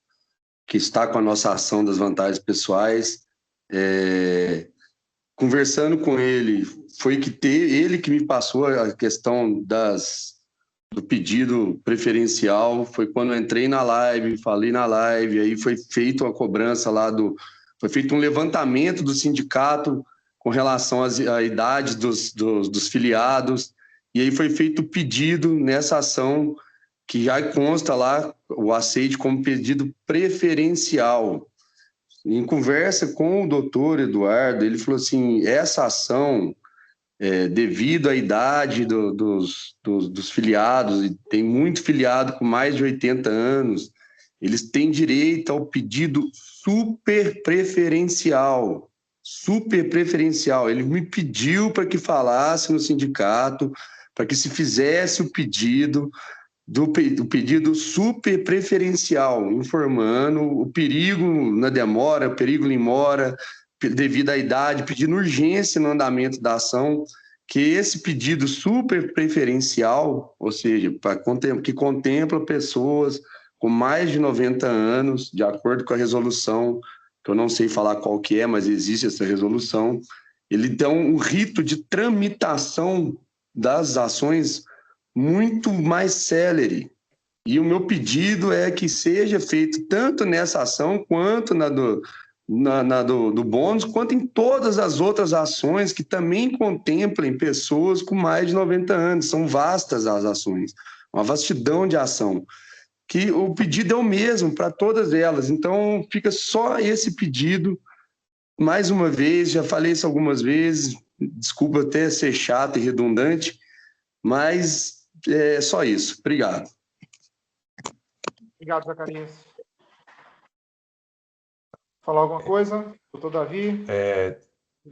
que está com a nossa ação das vantagens pessoais. Conversando com ele, foi ele que me passou a questão do pedido preferencial. Foi quando eu entrei na live, falei na live, aí foi feita uma cobrança lá foi feito um levantamento do sindicato com relação à idade dos filiados, e aí foi feito o pedido nessa ação que já consta lá o aceite como pedido preferencial. Em conversa com o doutor Eduardo, ele falou assim, essa ação, devido à idade dos filiados, e tem muito filiado com mais de 80 anos, eles têm direito ao pedido super preferencial. Super preferencial. Ele me pediu para que falasse no sindicato, para que se fizesse o pedido do pedido super preferencial, informando o perigo na demora, o perigo em mora, devido à idade, pedindo urgência no andamento da ação, que esse pedido super preferencial, ou seja, que contempla pessoas com mais de 90 anos, de acordo com a resolução, que eu não sei falar qual que é, mas existe essa resolução, ele tem um rito de tramitação das ações muito mais célere. E o meu pedido é que seja feito tanto nessa ação quanto na do bônus, quanto em todas as outras ações que também contemplem pessoas com mais de 90 anos. São vastas as ações, uma vastidão de ação, que o pedido é o mesmo para todas elas. Então, fica só esse pedido. Mais uma vez, já falei isso algumas vezes, desculpa até ser chato e redundante, mas é só isso. Obrigado. Obrigado, Zacarias. Falar alguma coisa? Doutor Davi?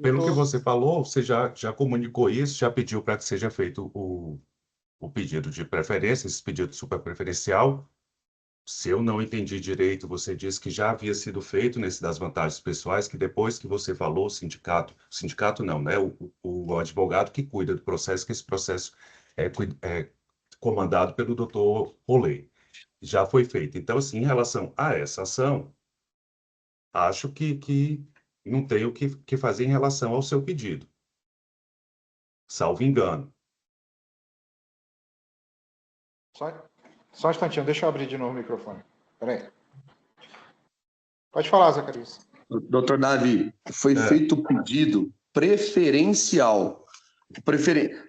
Pelo que você falou, você já comunicou isso, já pediu para que seja feito o pedido de preferência, esse pedido super preferencial. Se eu não entendi direito, você disse que já havia sido feito nesse das vantagens pessoais, que depois que você falou, o sindicato não, né? O advogado que cuida do processo, que esse processo é comandado pelo doutor Rolê. Já foi feito. Então, assim, em relação a essa ação, acho que não tenho o que fazer em relação ao seu pedido. Salvo engano. Só um instantinho, deixa eu abrir de novo o microfone. Espera aí. Pode falar, Zacarias. Doutor Davi, foi feito o pedido preferencial.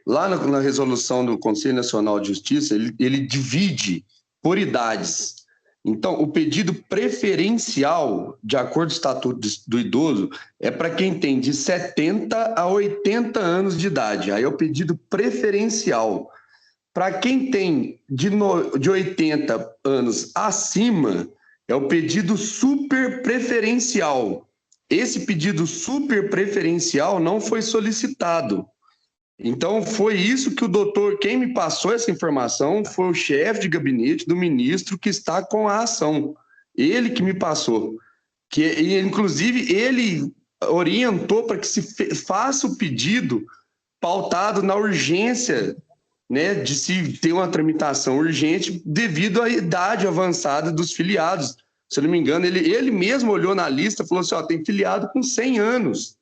Lá na resolução do Conselho Nacional de Justiça, ele divide por idades. Então, o pedido preferencial, de acordo com o Estatuto do Idoso, é para quem tem de 70 a 80 anos de idade. Aí é o pedido preferencial. Para quem tem de 80 anos acima, é o pedido super preferencial. Esse pedido super preferencial não foi solicitado. Então, foi isso que o doutor, quem me passou essa informação, foi o chefe de gabinete do ministro que está com a ação. Ele que me passou. Inclusive, ele orientou para que se faça o pedido pautado na urgência, né, de se ter uma tramitação urgente devido à idade avançada dos filiados. Se eu não me engano, ele mesmo olhou na lista e falou assim, tem filiado com 100 anos.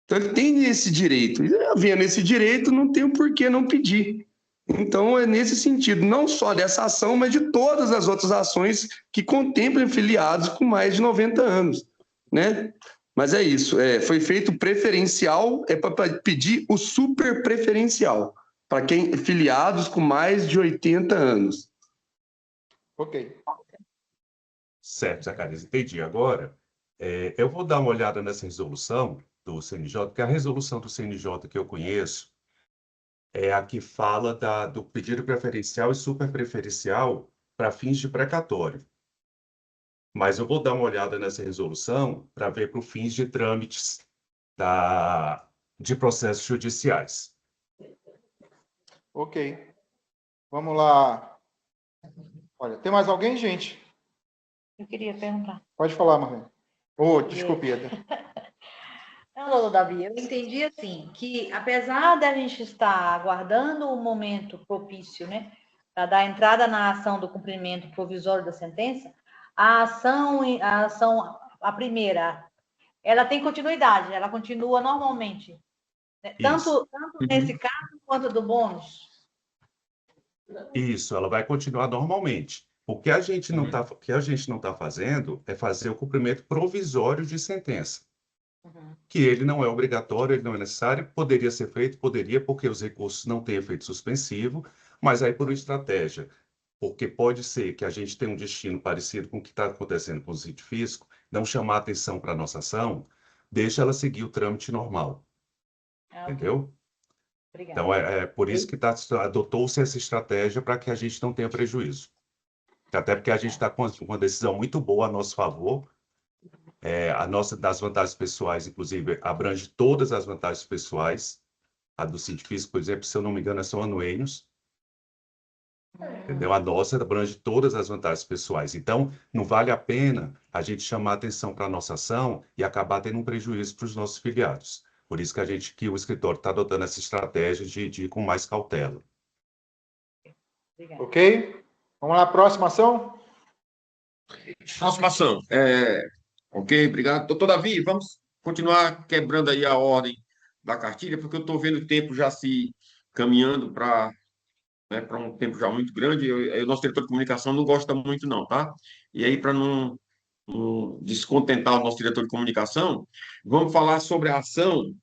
Então, ele tem esse direito. E, havendo esse direito, não tem o porquê não pedir. Então, é nesse sentido, não só dessa ação, mas de todas as outras ações que contemplem filiados com mais de 90 anos, né? Mas é isso, foi feito preferencial, é para pedir o super preferencial, para quem filiados com mais de 80 anos. Ok. Certo, Zacarias, entendi. Agora, eu vou dar uma olhada nessa resolução do CNJ, porque a resolução do CNJ que eu conheço é a que fala do pedido preferencial e superpreferencial para fins de precatório. Mas eu vou dar uma olhada nessa resolução para ver para fins de trâmites de processos judiciais. Ok. Vamos lá. Olha, tem mais alguém, gente? Eu queria perguntar. Pode falar, Marlene. Desculpe, Eda. Não, doutor Davi, eu entendi assim, que apesar da gente estar aguardando o momento propício, né, para dar entrada na ação do cumprimento provisório da sentença, a primeira, ela tem continuidade, ela continua normalmente, né? Tanto nesse caso quanto do bônus. Isso, ela vai continuar normalmente. O que a gente não está fazendo é fazer o cumprimento provisório de sentença. Que ele não é obrigatório, ele não é necessário, poderia ser feito, poderia, porque os recursos não têm efeito suspensivo, mas aí por uma estratégia, porque pode ser que a gente tenha um destino parecido com o que está acontecendo com o sítio fisco, não chamar atenção para a nossa ação, deixa ela seguir o trâmite normal. Entendeu? Obrigada. Então, é por isso que adotou-se essa estratégia para que a gente não tenha prejuízo. Até porque a gente está com uma decisão muito boa a nosso favor. Das vantagens pessoais, inclusive, abrange todas as vantagens pessoais. A do sítio fisco, por exemplo, se eu não me engano, são anuênios. Entendeu? A nossa abrange todas as vantagens pessoais. Então, não vale a pena a gente chamar atenção para a nossa ação e acabar tendo um prejuízo para os nossos filiados. Por isso que o escritório está adotando essa estratégia de ir com mais cautela. Ok? Vamos lá, próxima ação? Próxima ação. Ok, obrigado. Doutor Davi, vamos continuar quebrando aí a ordem da cartilha, porque eu estou vendo o tempo já se caminhando para, né, para um tempo já muito grande. O nosso diretor de comunicação não gosta muito, não, tá? E aí, para não descontentar o nosso diretor de comunicação, vamos falar sobre a ação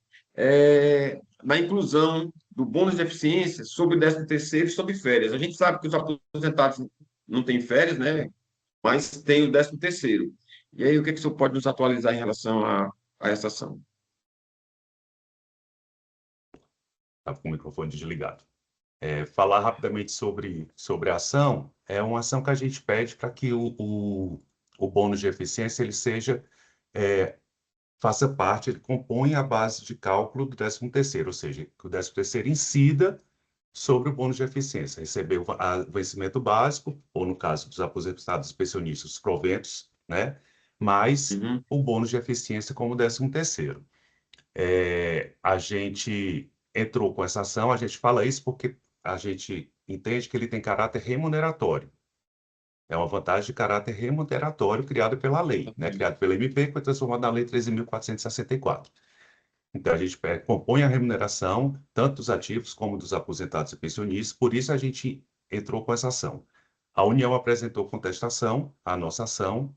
na inclusão do bônus de eficiência sobre o 13º e sobre férias. A gente sabe que os aposentados não têm férias, né? Mas tem o 13º. E aí, o que o senhor pode nos atualizar em relação a essa ação? Estava com o microfone desligado. Falar rapidamente sobre a ação, é uma ação que a gente pede para que o bônus de eficiência ele seja, faça parte, ele compõe a base de cálculo do 13º, ou seja, que o 13º incida sobre o bônus de eficiência, receber o vencimento básico, ou no caso dos aposentados pensionistas, os proventos, né? Mais o bônus de eficiência como 13º. A gente entrou com essa ação, a gente fala isso porque a gente entende que ele tem caráter remuneratório. É uma vantagem de caráter remuneratório criada pela lei, né? Criado pela MP, que foi transformado na Lei 13.464. Então, a gente compõe a remuneração, tanto dos ativos como dos aposentados e pensionistas, por isso a gente entrou com essa ação. A União apresentou contestação à nossa ação,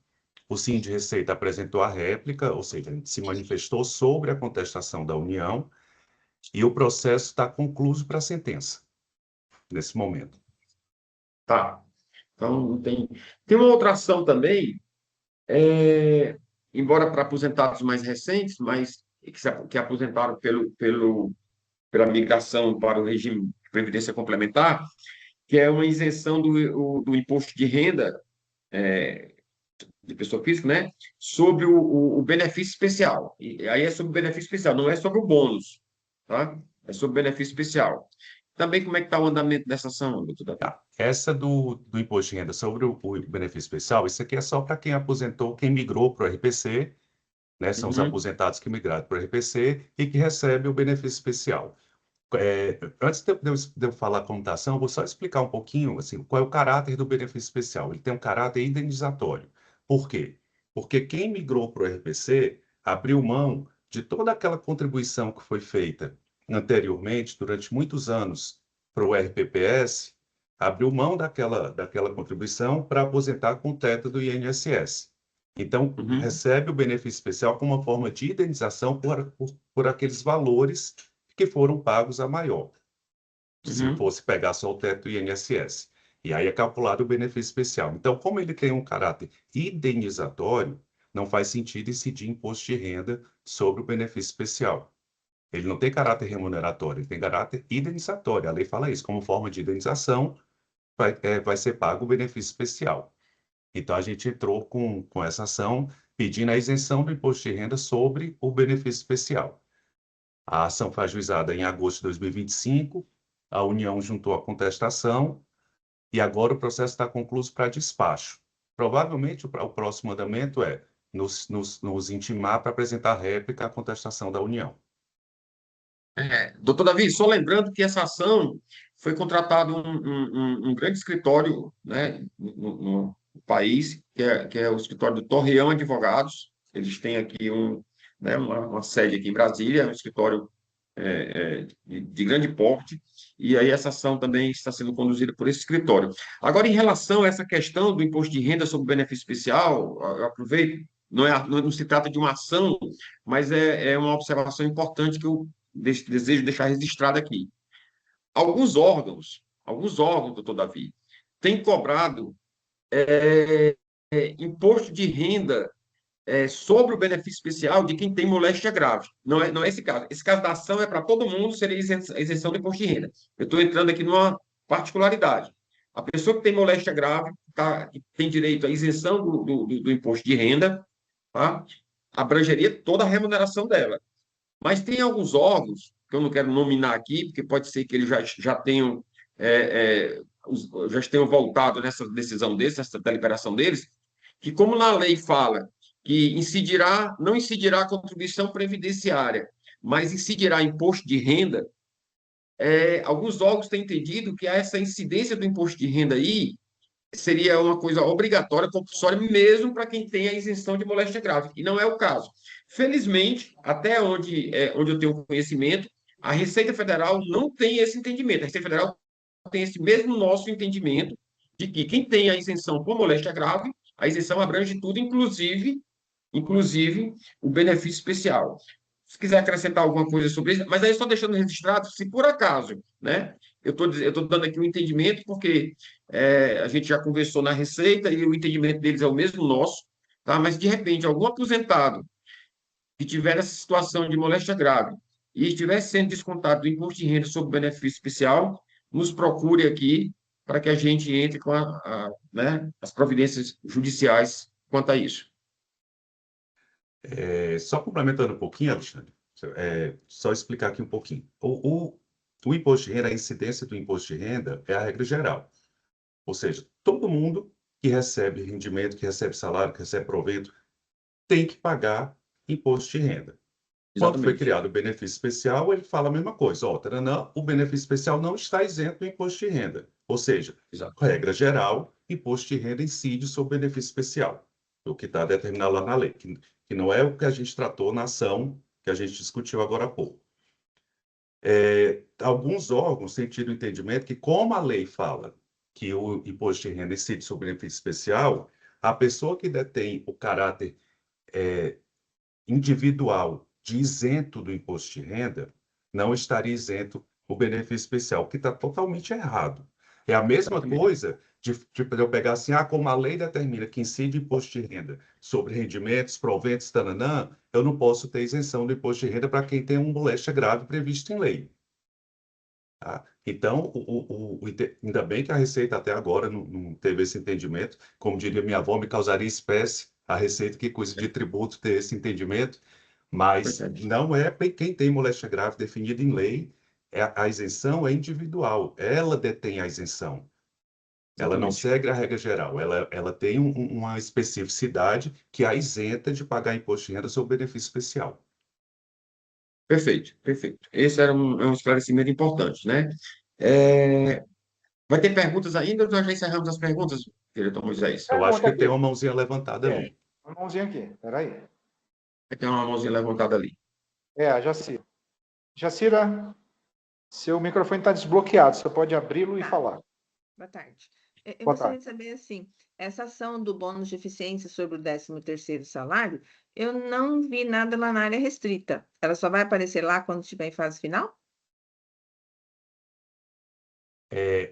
o Síndico de Receita apresentou a réplica, ou seja, a gente se manifestou sobre a contestação da União, e o processo está concluído para a sentença, nesse momento. Tá. Então, tem uma outra ação também, embora para aposentados mais recentes, mas que aposentaram pela migração para o regime de previdência complementar, que é uma isenção do imposto de renda de pessoa física, né, sobre o benefício especial. E aí é sobre o benefício especial, não é sobre o bônus, tá? É sobre o benefício especial. Também como é que está o andamento dessa ação, doutor Davi? Essa do imposto de renda sobre o benefício especial, isso aqui é só para quem aposentou, quem migrou para o RPC, né? São os aposentados que migraram para o RPC e que recebem o benefício especial. Antes de eu falar a contação, eu vou só explicar um pouquinho assim, qual é o caráter do benefício especial. Ele tem um caráter indenizatório. Por quê? Porque quem migrou para o RPC abriu mão de toda aquela contribuição que foi feita anteriormente, durante muitos anos, para o RPPS, abriu mão daquela contribuição para aposentar com o teto do INSS. Então, recebe o benefício especial como uma forma de indenização por aqueles valores que foram pagos a maior, se fosse pegar só o teto do INSS. E aí é calculado o benefício especial. Então, como ele tem um caráter indenizatório, não faz sentido incidir imposto de renda sobre o benefício especial. Ele não tem caráter remuneratório, ele tem caráter indenizatório. A lei fala isso, como forma de indenização, vai ser pago o benefício especial. Então, a gente entrou com essa ação pedindo a isenção do imposto de renda sobre o benefício especial. A ação foi ajuizada em agosto de 2025, a União juntou a contestação e agora o processo está concluído para despacho. Provavelmente, o próximo andamento é nos intimar para apresentar réplica à contestação da União. Doutor Davi, só lembrando que essa ação foi contratado um grande escritório, né, no país, que é o escritório do Torreão Advogados. Eles têm aqui uma sede aqui em Brasília, um escritório de grande porte, e aí essa ação também está sendo conduzida por esse escritório. Agora, em relação a essa questão do imposto de renda sobre benefício especial, eu aproveito, não se trata de uma ação, mas é uma observação importante que eu desejo deixar registrado aqui. Alguns órgãos, doutor Davi, têm cobrado imposto de renda sobre o benefício especial de quem tem moléstia grave. Não é esse caso. Esse caso da ação é para todo mundo, seria isenção do imposto de renda. Eu estou entrando aqui numa particularidade. A pessoa que tem moléstia grave que tem direito à isenção do imposto de renda, tá? Abrangeria toda a remuneração dela. Mas tem alguns órgãos, que eu não quero nominar aqui, porque pode ser que eles já tenham voltado nessa decisão deles, nessa deliberação deles, que como na lei fala que não incidirá a contribuição previdenciária, mas incidirá imposto de renda, alguns órgãos têm entendido que essa incidência do imposto de renda aí seria uma coisa obrigatória, compulsória, mesmo para quem tem a isenção de moléstia grave, e não é o caso. Felizmente, até onde eu tenho conhecimento, a Receita Federal não tem esse entendimento. A Receita Federal tem esse mesmo nosso entendimento de que quem tem a isenção por moléstia grave, a isenção abrange tudo, inclusive o benefício especial. Se quiser acrescentar alguma coisa sobre isso, mas aí só deixando registrado, se por acaso, né? Eu estou dando aqui um entendimento, porque a gente já conversou na Receita e o entendimento deles é o mesmo nosso, tá? Mas, de repente, algum aposentado que tiver essa situação de moléstia grave e estiver sendo descontado do imposto de renda sobre benefício especial, nos procure aqui para que a gente entre com né, as providências judiciais quanto a isso. Só complementando um pouquinho, Alexandre, só explicar aqui um pouquinho. O imposto de renda, a incidência do imposto de renda é a regra geral. Ou seja, todo mundo que recebe rendimento, que recebe salário, que recebe provento, tem que pagar imposto de renda. Quando foi Exatamente. criado o benefício especial, ele fala a mesma coisa. Taranã, o benefício especial não está isento do imposto de renda. Ou seja, regra geral, imposto de renda incide sobre o benefício especial. O que está determinado lá na lei, que não é o que a gente tratou na ação que a gente discutiu agora há pouco. Alguns órgãos têm tido o entendimento que, como a lei fala que o imposto de renda incide sobre o benefício especial, a pessoa que detém o caráter individual de isento do imposto de renda não estaria isento o benefício especial, o que está totalmente errado. É a mesma coisa de eu pegar assim, como a lei determina que incide imposto de renda sobre rendimentos, proventos, tananã, eu não posso ter isenção do imposto de renda para quem tem uma moléstia grave prevista em lei. Tá? Então, ainda bem que a Receita até agora não teve esse entendimento. Como diria minha avó, me causaria espécie a Receita que coisa de tributo ter esse entendimento, mas não é quem tem moléstia grave definida em lei, a isenção é individual, ela detém a isenção. Ela não segue a regra geral, ela tem uma especificidade que a isenta de pagar imposto de renda sobre benefício especial. Perfeito, perfeito. Esse era um esclarecimento importante, né? Vai ter perguntas ainda ou nós já encerramos as perguntas, diretor Moisés? Eu acho que tem uma mãozinha levantada ali. Uma mãozinha aqui, peraí. Tem uma mãozinha levantada ali. A Jacira. Jacira, seu microfone está desbloqueado, você pode abri-lo e falar. Boa tarde. Eu Boa gostaria tarde. de saber, assim, essa ação do bônus de eficiência sobre o 13º salário, eu não vi nada lá na área restrita. Ela só vai aparecer lá quando estiver em fase final?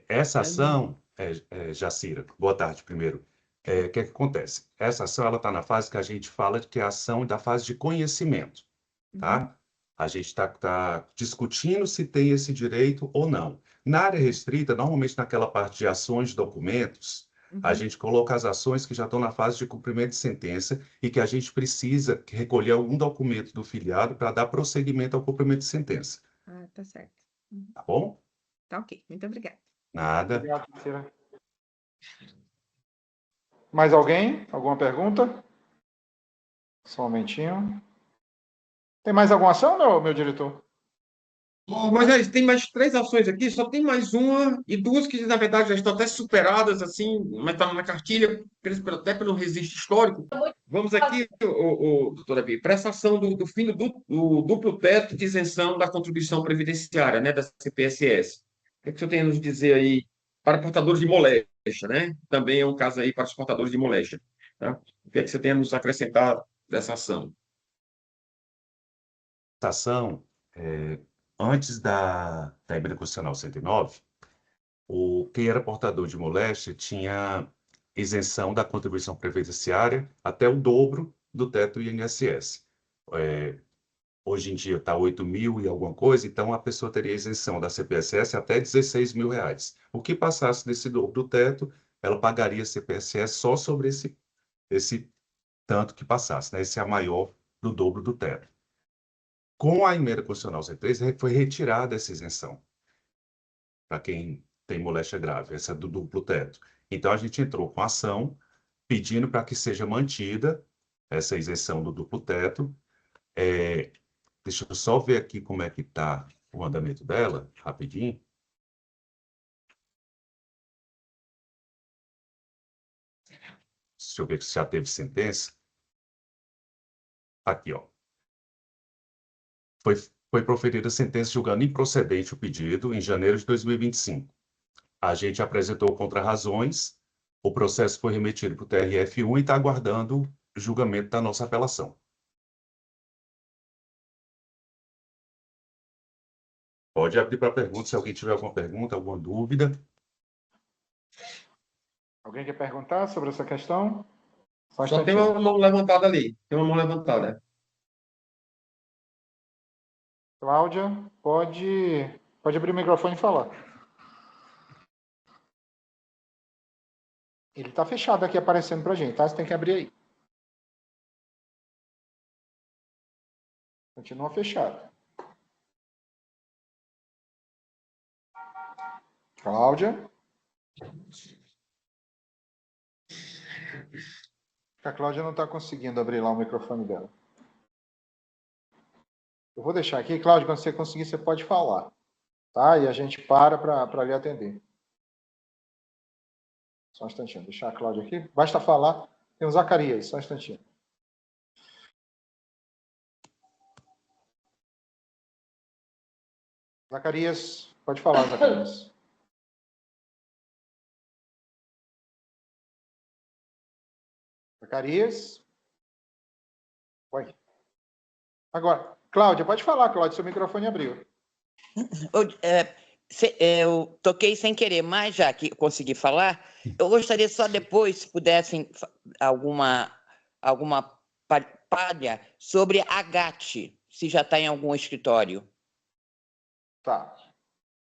Essa ação, Jacira, boa tarde primeiro. O que acontece? Essa ação ela está na fase que a gente fala que é a ação da fase de conhecimento, tá? A gente está discutindo se tem esse direito ou não. Na área restrita, normalmente naquela parte de ações de documentos, a gente coloca as ações que já estão na fase de cumprimento de sentença e que a gente precisa recolher algum documento do filiado para dar prosseguimento ao cumprimento de sentença. Ah, tá certo. Tá bom? Tá ok, muito obrigada. Nada. Obrigado, Jacira. Mais alguém? Alguma pergunta? Só um momentinho. Tem mais alguma ação, meu diretor? Mas tem mais 3 ações aqui, só tem mais uma e 2 que, na verdade, já estão até superadas, assim, mas está na cartilha, até pelo registro histórico. Vamos aqui, doutora Bia, para essa ação do fim do duplo teto de isenção da contribuição previdenciária, né, da CPSS. O que é que o senhor tem a nos dizer aí para portadores de moléstia, né? Também é um caso aí para os portadores de moléstia. Tá? O que é que você tem a nos acrescentar dessa ação? Essa ação, antes da emenda constitucional 109, quem era portador de moléstia tinha isenção da contribuição previdenciária até o dobro do teto INSS. Hoje em dia está 8 mil e alguma coisa, então a pessoa teria isenção da CPSS até 16 mil reais. O que passasse desse dobro do teto, ela pagaria CPSS só sobre esse tanto que passasse, né? Esse é a maior do dobro do teto. Com a emenda constitucional 103, foi retirada essa isenção para quem tem moléstia grave, essa do duplo teto. Então, a gente entrou com ação pedindo para que seja mantida essa isenção do duplo teto. Deixa eu só ver aqui como é que está o andamento dela, rapidinho. Deixa eu ver se já teve sentença. Aqui, ó. Foi proferida sentença julgando improcedente o pedido em janeiro de 2025. A gente apresentou contrarrazões, o processo foi remetido para o TRF1 e está aguardando o julgamento da nossa apelação. Pode abrir para pergunta, se alguém tiver alguma pergunta, alguma dúvida. Alguém quer perguntar sobre essa questão? Só um Só tem instantinho. uma mão levantada ali. Tem uma mão levantada. Cláudia, pode abrir o microfone e falar. Ele está fechado aqui aparecendo para a gente, tá? Você tem que abrir aí. Continua fechado. Cláudia. A Cláudia não está conseguindo abrir lá o microfone dela. Eu vou deixar aqui, Cláudia, quando você conseguir, você pode falar. Tá? E a gente para lhe atender. Só um instantinho. Deixar a Cláudia aqui. Basta falar. Tem o Zacarias. Só um instantinho. Zacarias, pode falar, Zacarias. Zacarias. Oi. Agora, Cláudia, pode falar, Cláudia, seu microfone abriu. Eu toquei sem querer, mas já que consegui falar, eu gostaria só depois, se pudessem, alguma palha sobre a GAT, se já está em algum escritório. Tá.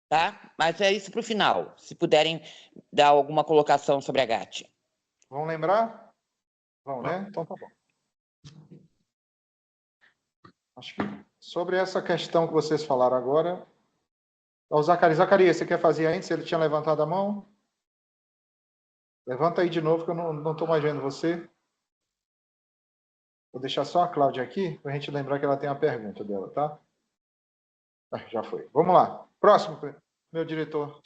Tá? Mas é isso para o final, se puderem dar alguma colocação sobre a GAT. Vão lembrar? Vão, né? Então tá bom. Acho que sobre essa questão que vocês falaram agora... O Zacarias, você quer fazer antes? Ele tinha levantado a mão? Levanta aí de novo, que eu não estou mais vendo você. Vou deixar só a Cláudia aqui, para a gente lembrar que ela tem a pergunta dela, tá? Já foi. Vamos lá. Próximo, meu diretor.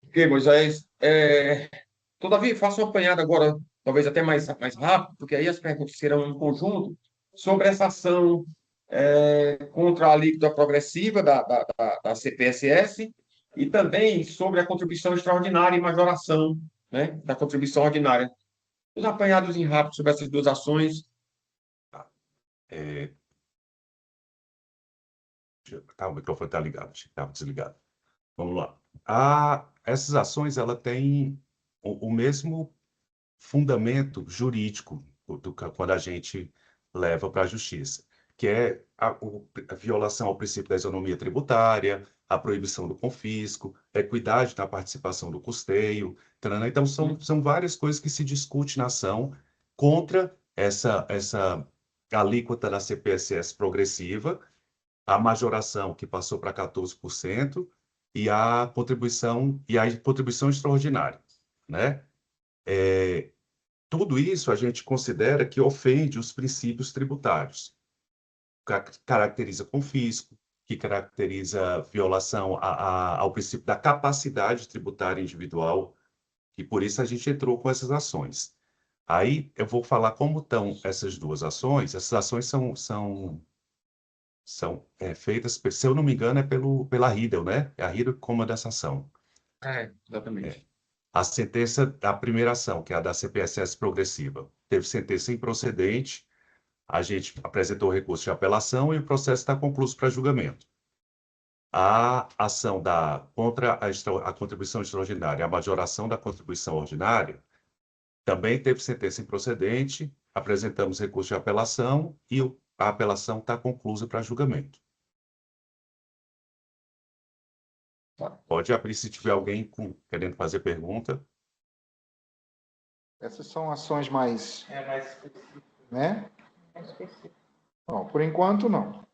Ok, Moisés. Todavia, faço uma apanhada agora, talvez até mais rápido, porque aí as perguntas serão em conjunto, sobre essa ação contra a alíquota progressiva da CPSS e também sobre a contribuição extraordinária e majoração, né, da contribuição ordinária. Os apanhados em rápido sobre essas duas ações. O microfone está ligado, estava desligado. Vamos lá. Essas ações ela têm o mesmo fundamento jurídico quando a gente leva para a justiça, que é a violação ao princípio da isonomia tributária, a proibição do confisco, a equidade na participação do custeio. Então, são várias coisas que se discute na ação contra essa alíquota da CPSS progressiva, a majoração que passou para 14% e a contribuição extraordinária, né? Tudo isso a gente considera que ofende os princípios tributários, caracteriza confisco, que caracteriza violação ao princípio da capacidade tributária individual, e por isso a gente entrou com essas ações. Aí eu vou falar como estão essas duas ações. Essas ações são feitas, se eu não me engano, pela Riedel, né? É a Riedel que comanda essa ação. Exatamente. A sentença da primeira ação, que é a da CPSS progressiva, teve sentença improcedente, a gente apresentou recurso de apelação e o processo está concluído para julgamento. A ação contra a contribuição extraordinária, a majoração da contribuição ordinária, também teve sentença improcedente, apresentamos recurso de apelação e a apelação está concluída para julgamento. Pode abrir se tiver alguém querendo fazer pergunta. Essas são ações mais... mais específicas. Né? Mais específicas. Bom, por enquanto, não.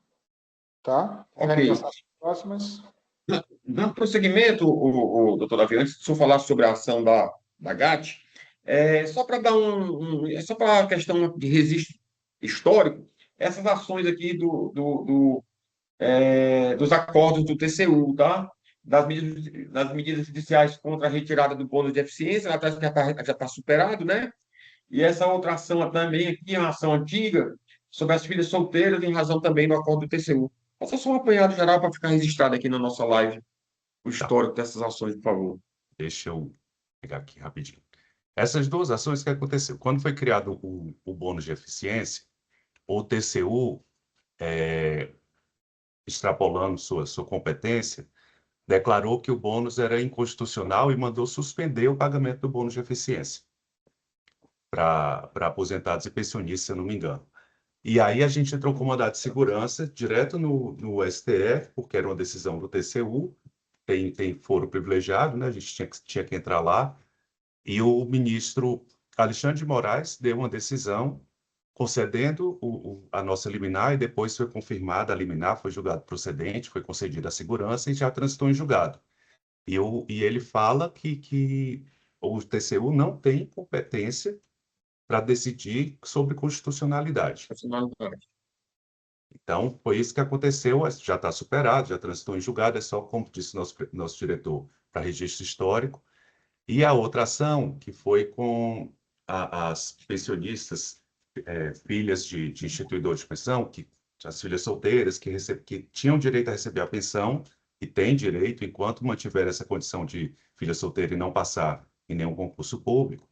Tá? Querem passar as próximas? Dando prosseguimento, doutor Davi, antes de o senhor falar sobre a ação da GAT, só para dar só para a questão de registro histórico, essas ações aqui dos acordos do TCU, tá? das medidas judiciais contra a retirada do bônus de eficiência, ela já está superado, né? E essa outra ação também aqui é uma ação antiga sobre as filhas solteiras, em razão também do acordo do TCU. Faça só um apanhado geral para ficar registrado aqui na nossa live o histórico dessas ações, por favor. Deixa eu pegar aqui rapidinho. Essas duas ações que aconteceu. Quando foi criado o bônus de eficiência, o TCU, extrapolando sua competência, declarou que o bônus era inconstitucional e mandou suspender o pagamento do bônus de eficiência para aposentados e pensionistas, se eu não me engano. E aí a gente entrou com mandado de segurança direto no STF, porque era uma decisão do TCU, tem foro privilegiado, né? A gente tinha que entrar lá. E o ministro Alexandre de Moraes deu uma decisão concedendo a nossa liminar, e depois foi confirmada a liminar, foi julgado procedente, foi concedida a segurança e já transitou em julgado. E ele fala que o TCU não tem competência para decidir sobre constitucionalidade. Então, foi isso que aconteceu, já está superado, já transitou em julgado, é só, como disse nosso diretor, para registro histórico. E a outra ação, que foi com as pensionistas, filhas de instituidores de pensão, as filhas solteiras, que tinham direito a receber a pensão, e têm direito, enquanto mantiver essa condição de filha solteira e não passar em nenhum concurso público,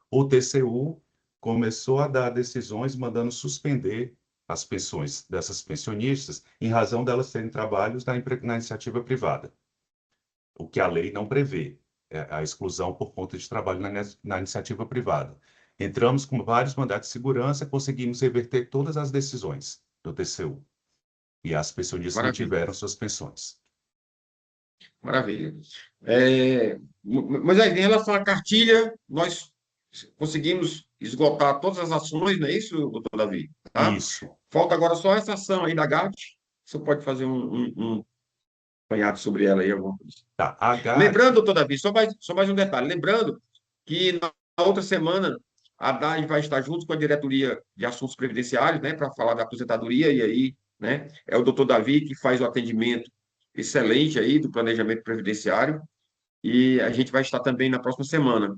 o TCU começou a dar decisões mandando suspender as pensões dessas pensionistas em razão delas terem trabalhos na iniciativa privada, o que a lei não prevê, a exclusão por conta de trabalho na iniciativa privada. Entramos com vários mandatos de segurança, conseguimos reverter todas as decisões do TCU. E as pensionistas mantiveram suas pensões. Maravilha. Mas aí, em relação à cartilha, nós conseguimos esgotar todas as ações, não é isso, doutor Davi? Tá? Isso. Falta agora só essa ação aí da GAT. Você pode fazer um apanhado sobre ela aí, alguma coisa. Tá, a GAT... Lembrando, doutor Davi, só mais um detalhe. Lembrando que na outra semana a DAI vai estar junto com a Diretoria de Assuntos Previdenciários, né, para falar da aposentadoria, e aí, né, é o doutor Davi que faz o atendimento excelente aí do planejamento previdenciário, e a gente vai estar também na próxima semana.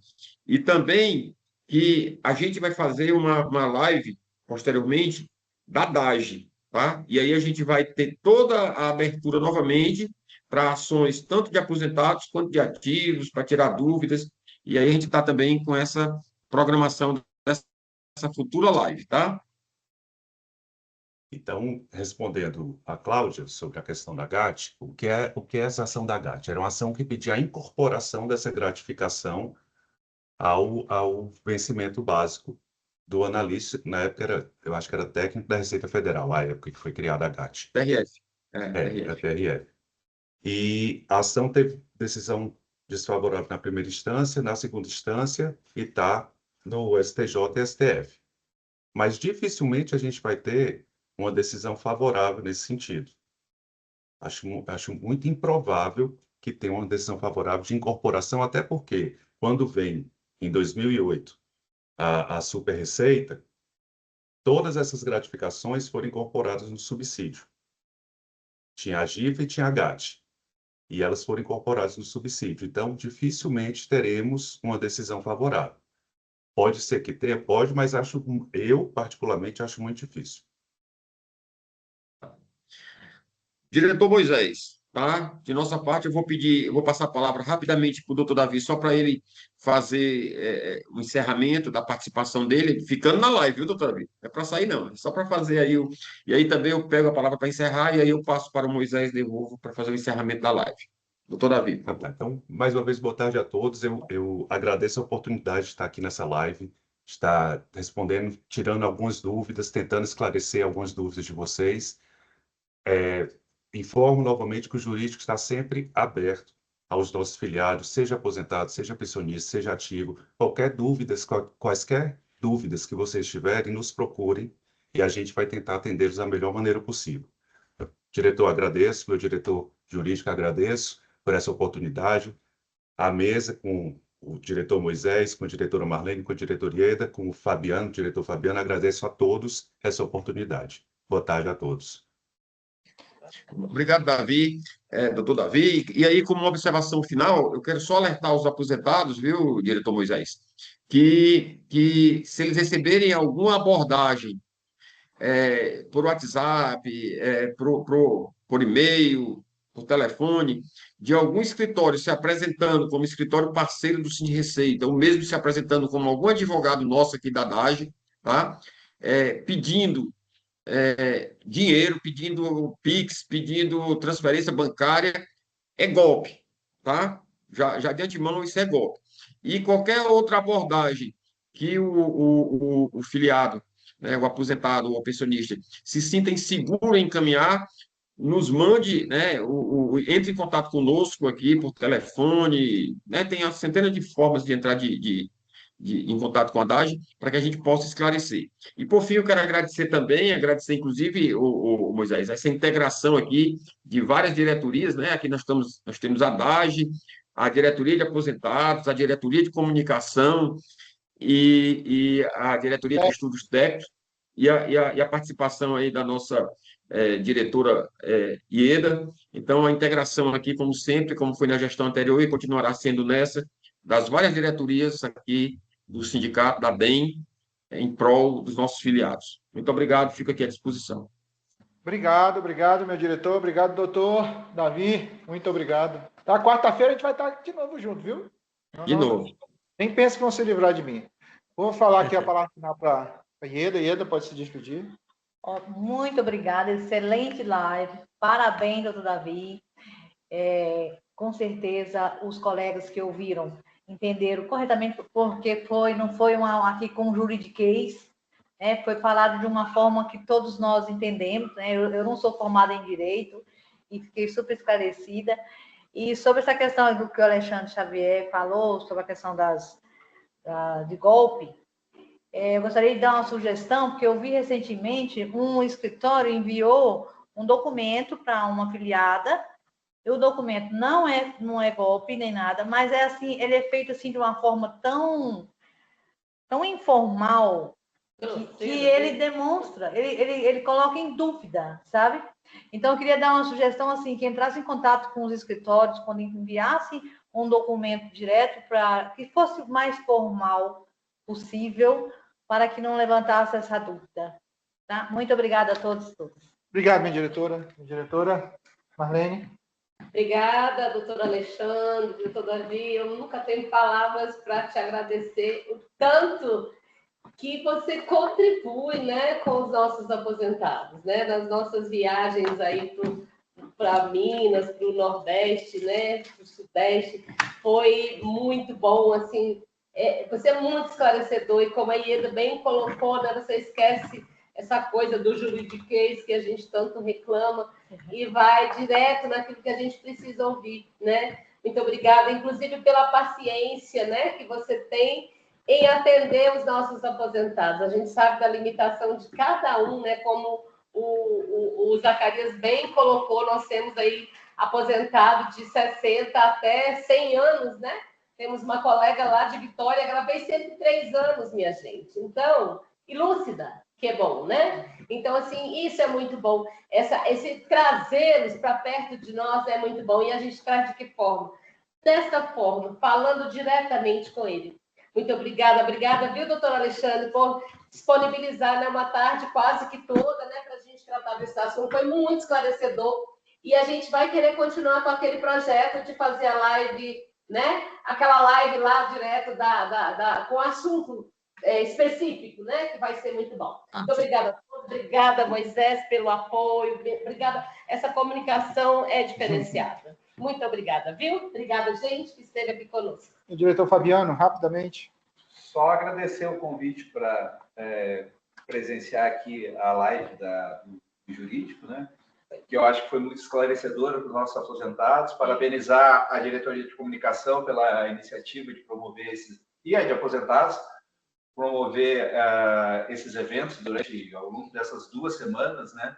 E também que a gente vai fazer uma live posteriormente da DAGE, tá? E aí a gente vai ter toda a abertura novamente para ações tanto de aposentados quanto de ativos, para tirar dúvidas, e aí a gente está também com essa programação dessa futura live, tá? Então, respondendo a Cláudia sobre a questão da GAT, o que é essa ação da GAT? Era uma ação que pedia a incorporação dessa gratificação ao vencimento básico do analista, na época eu acho que era técnico da Receita Federal, a época que foi criada a GAT. TRF. Era TRF. E a ação teve decisão desfavorável na primeira instância, na segunda instância, e está no STJ e STF. Mas dificilmente a gente vai ter uma decisão favorável nesse sentido. Acho muito improvável que tenha uma decisão favorável de incorporação, até porque, quando vem, em 2008, a super receita, todas essas gratificações foram incorporadas no subsídio. Tinha a GIF e tinha a GAT. E elas foram incorporadas no subsídio. Então, dificilmente teremos uma decisão favorável. Pode ser que tenha, pode, mas eu, particularmente, acho muito difícil. Diretor Moisés, tá? De nossa parte, eu vou passar a palavra rapidamente para o doutor Davi, só para ele fazer o encerramento da participação dele, ficando na live, viu, doutor Davi? Não é para sair, não, é só para fazer aí. E aí também eu pego a palavra para encerrar, e aí eu passo para o Moisés de novo para fazer o encerramento da live. Doutor Davi. Então, mais uma vez, boa tarde a todos. Eu agradeço a oportunidade de estar aqui nessa live, estar respondendo, tirando algumas dúvidas, tentando esclarecer algumas dúvidas de vocês. Informo novamente que o jurídico está sempre aberto aos nossos filiados, seja aposentado, seja pensionista, seja ativo. Quaisquer dúvidas que vocês tiverem, nos procurem e a gente vai tentar atendê-los da melhor maneira possível. Diretor, agradeço, meu diretor jurídico, agradeço por essa oportunidade. A mesa com o diretor Moisés, com a diretora Marlene, com a diretora Ieda, com o Fabiano, o diretor Fabiano, agradeço a todos essa oportunidade. Boa tarde a todos. Obrigado, Davi, doutor Davi. E aí, como uma observação final, eu quero só alertar os aposentados, viu, diretor Moisés, que se eles receberem alguma abordagem por WhatsApp, por e-mail, por telefone, de algum escritório se apresentando como escritório parceiro do Sindi Receita, ou mesmo se apresentando como algum advogado nosso aqui da DAGE, tá? Pedindo dinheiro, pedindo Pix, pedindo transferência bancária, é golpe, tá? Já de antemão, isso é golpe. E qualquer outra abordagem que o filiado, né, o aposentado ou o pensionista, se sinta inseguro em encaminhar, nos mande, né, entre em contato conosco aqui por telefone, né, tem a centena de formas de entrar em contato com a DAGE para que a gente possa esclarecer. E, por fim, eu quero agradecer, inclusive, o Moisés, essa integração aqui de várias diretorias, né? Aqui nós temos a DAGE, a diretoria de aposentados, a diretoria de comunicação e a diretoria de estudos técnicos e a participação aí da nossa diretora Ieda. Então, a integração aqui, como sempre, como foi na gestão anterior e continuará sendo nessa, das várias diretorias aqui do sindicato, da DEM, em prol dos nossos filiados. Muito obrigado, fico aqui à disposição. Obrigado, meu diretor. Obrigado, doutor Davi. Muito obrigado. Tá, quarta-feira a gente vai estar de novo junto, viu? De novo. Nem pense que vão se livrar de mim. Vou falar aqui a palavra final para a Ieda. Ieda, pode se despedir. Muito obrigada, excelente live. Parabéns, doutor Davi. Com certeza, os colegas que ouviram entenderam corretamente, porque não foi aqui com juridiquês, né? Foi falado de uma forma que todos nós entendemos, né? Eu não sou formada em Direito e fiquei super esclarecida. E sobre essa questão do que o Alexandre Xavier falou, sobre a questão de golpe, eu gostaria de dar uma sugestão, porque eu vi recentemente um escritório enviou um documento para uma afiliada. O documento não é golpe nem nada, mas assim, ele é feito assim de uma forma tão informal que ele demonstra, ele coloca em dúvida, sabe? Então, eu queria dar uma sugestão assim, que entrasse em contato com os escritórios quando enviasse um documento direto para que fosse o mais formal possível, para que não levantasse essa dúvida. Tá? Muito obrigada a todos e todas. Obrigado, minha diretora. Minha diretora, Marlene. Obrigada, doutor Alexandre, doutor Davi. Eu nunca tenho palavras para te agradecer o tanto que você contribui, né, com os nossos aposentados, né, nas nossas viagens aí para Minas, para o Nordeste, né, para o Sudeste. Foi muito bom, assim, você é muito esclarecedor e como a Ieda bem colocou, né, você esquece essa coisa do juridiquês que a gente tanto reclama e vai direto naquilo que a gente precisa ouvir, né? Muito obrigada, inclusive pela paciência, né, que você tem em atender os nossos aposentados. A gente sabe da limitação de cada um, né, como o Zacarias bem colocou, nós temos aí aposentado de 60 até 100 anos, né? Temos uma colega lá de Vitória, ela fez 103 anos, minha gente. Então, e lúcida, que é bom, né? Então, assim, isso é muito bom. Esse trazê-los para perto de nós é muito bom. E a gente traz de que forma? Desta forma, falando diretamente com ele. Muito obrigada, viu, doutor Alexandre, por disponibilizar, né, uma tarde quase que toda, né, para a gente tratar desse assunto. Foi muito esclarecedor. E a gente vai querer continuar com aquele projeto de fazer a live, né? Aquela live lá direto com assunto específico, né? Que vai ser muito bom. Muito obrigada a todos. Obrigada, Moisés, pelo apoio. Obrigada. Essa comunicação é diferenciada. Muito obrigada, viu? Obrigada, gente, que esteve aqui conosco. O diretor Fabiano, rapidamente. Só agradecer o convite para presenciar aqui a live do jurídico, né? Que eu acho que foi muito esclarecedora para os nossos aposentados. Parabenizar a diretoria de comunicação pela iniciativa de promover e a de aposentados, promover esses eventos ao longo dessas 2 semanas, né?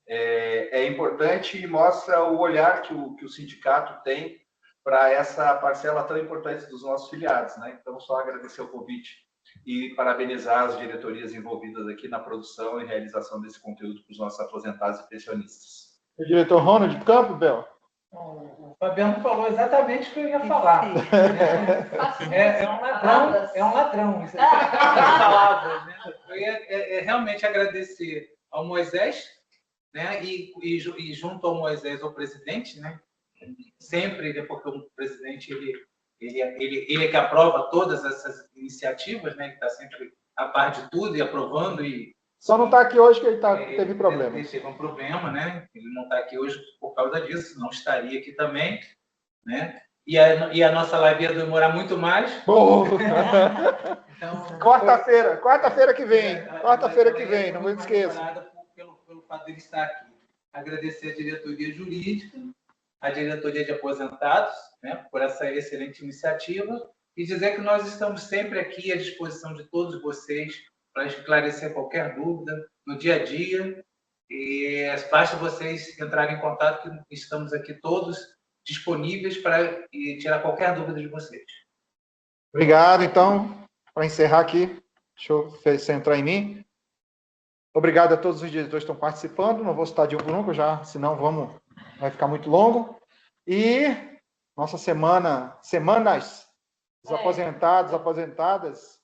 É importante e mostra o olhar que o sindicato tem para essa parcela tão importante dos nossos filiados, né? Então, só agradecer o convite e parabenizar as diretorias envolvidas aqui na produção e realização desse conteúdo para os nossos aposentados e pensionistas. O diretor Ronald Campbell? O Fabiano falou exatamente o que eu ia falar. É um ladrão. Isso palavras, né? Eu ia realmente agradecer ao Moisés, né? E junto ao Moisés, ao presidente, né? Sempre, porque o presidente ele é que aprova todas essas iniciativas, né? Ele está sempre a par de tudo e aprovando e só não está aqui hoje que ele teve problema. Ele teve um problema, né? Ele não está aqui hoje por causa disso, não estaria aqui também, né? E a nossa live ia demorar muito mais. Então, quarta-feira que vem. Quarta-feira que vem, não me esqueça. Pelo fato de ele estar aqui. Agradecer a diretoria jurídica, a diretoria de aposentados, né? Por essa excelente iniciativa e dizer que nós estamos sempre aqui à disposição de todos vocês para esclarecer qualquer dúvida no dia a dia. E basta vocês entrarem em contato que estamos aqui todos disponíveis para tirar qualquer dúvida de vocês. Obrigado, então, para encerrar aqui, deixa eu centrar em mim. Obrigado a todos os diretores que estão participando, não vou citar de um por um, senão vai ficar muito longo. E nossa semanas dos aposentados, aposentadas,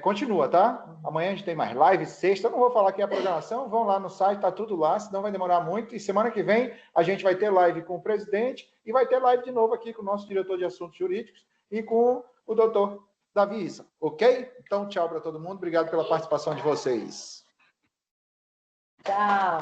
continua, tá? Amanhã a gente tem mais live, sexta, eu não vou falar aqui a programação, vão lá no site, tá tudo lá, senão vai demorar muito, e semana que vem a gente vai ter live com o presidente, e vai ter live de novo aqui com o nosso diretor de assuntos jurídicos, e com o doutor Davi Issa, ok? Então, tchau para todo mundo, obrigado pela participação de vocês. Tchau.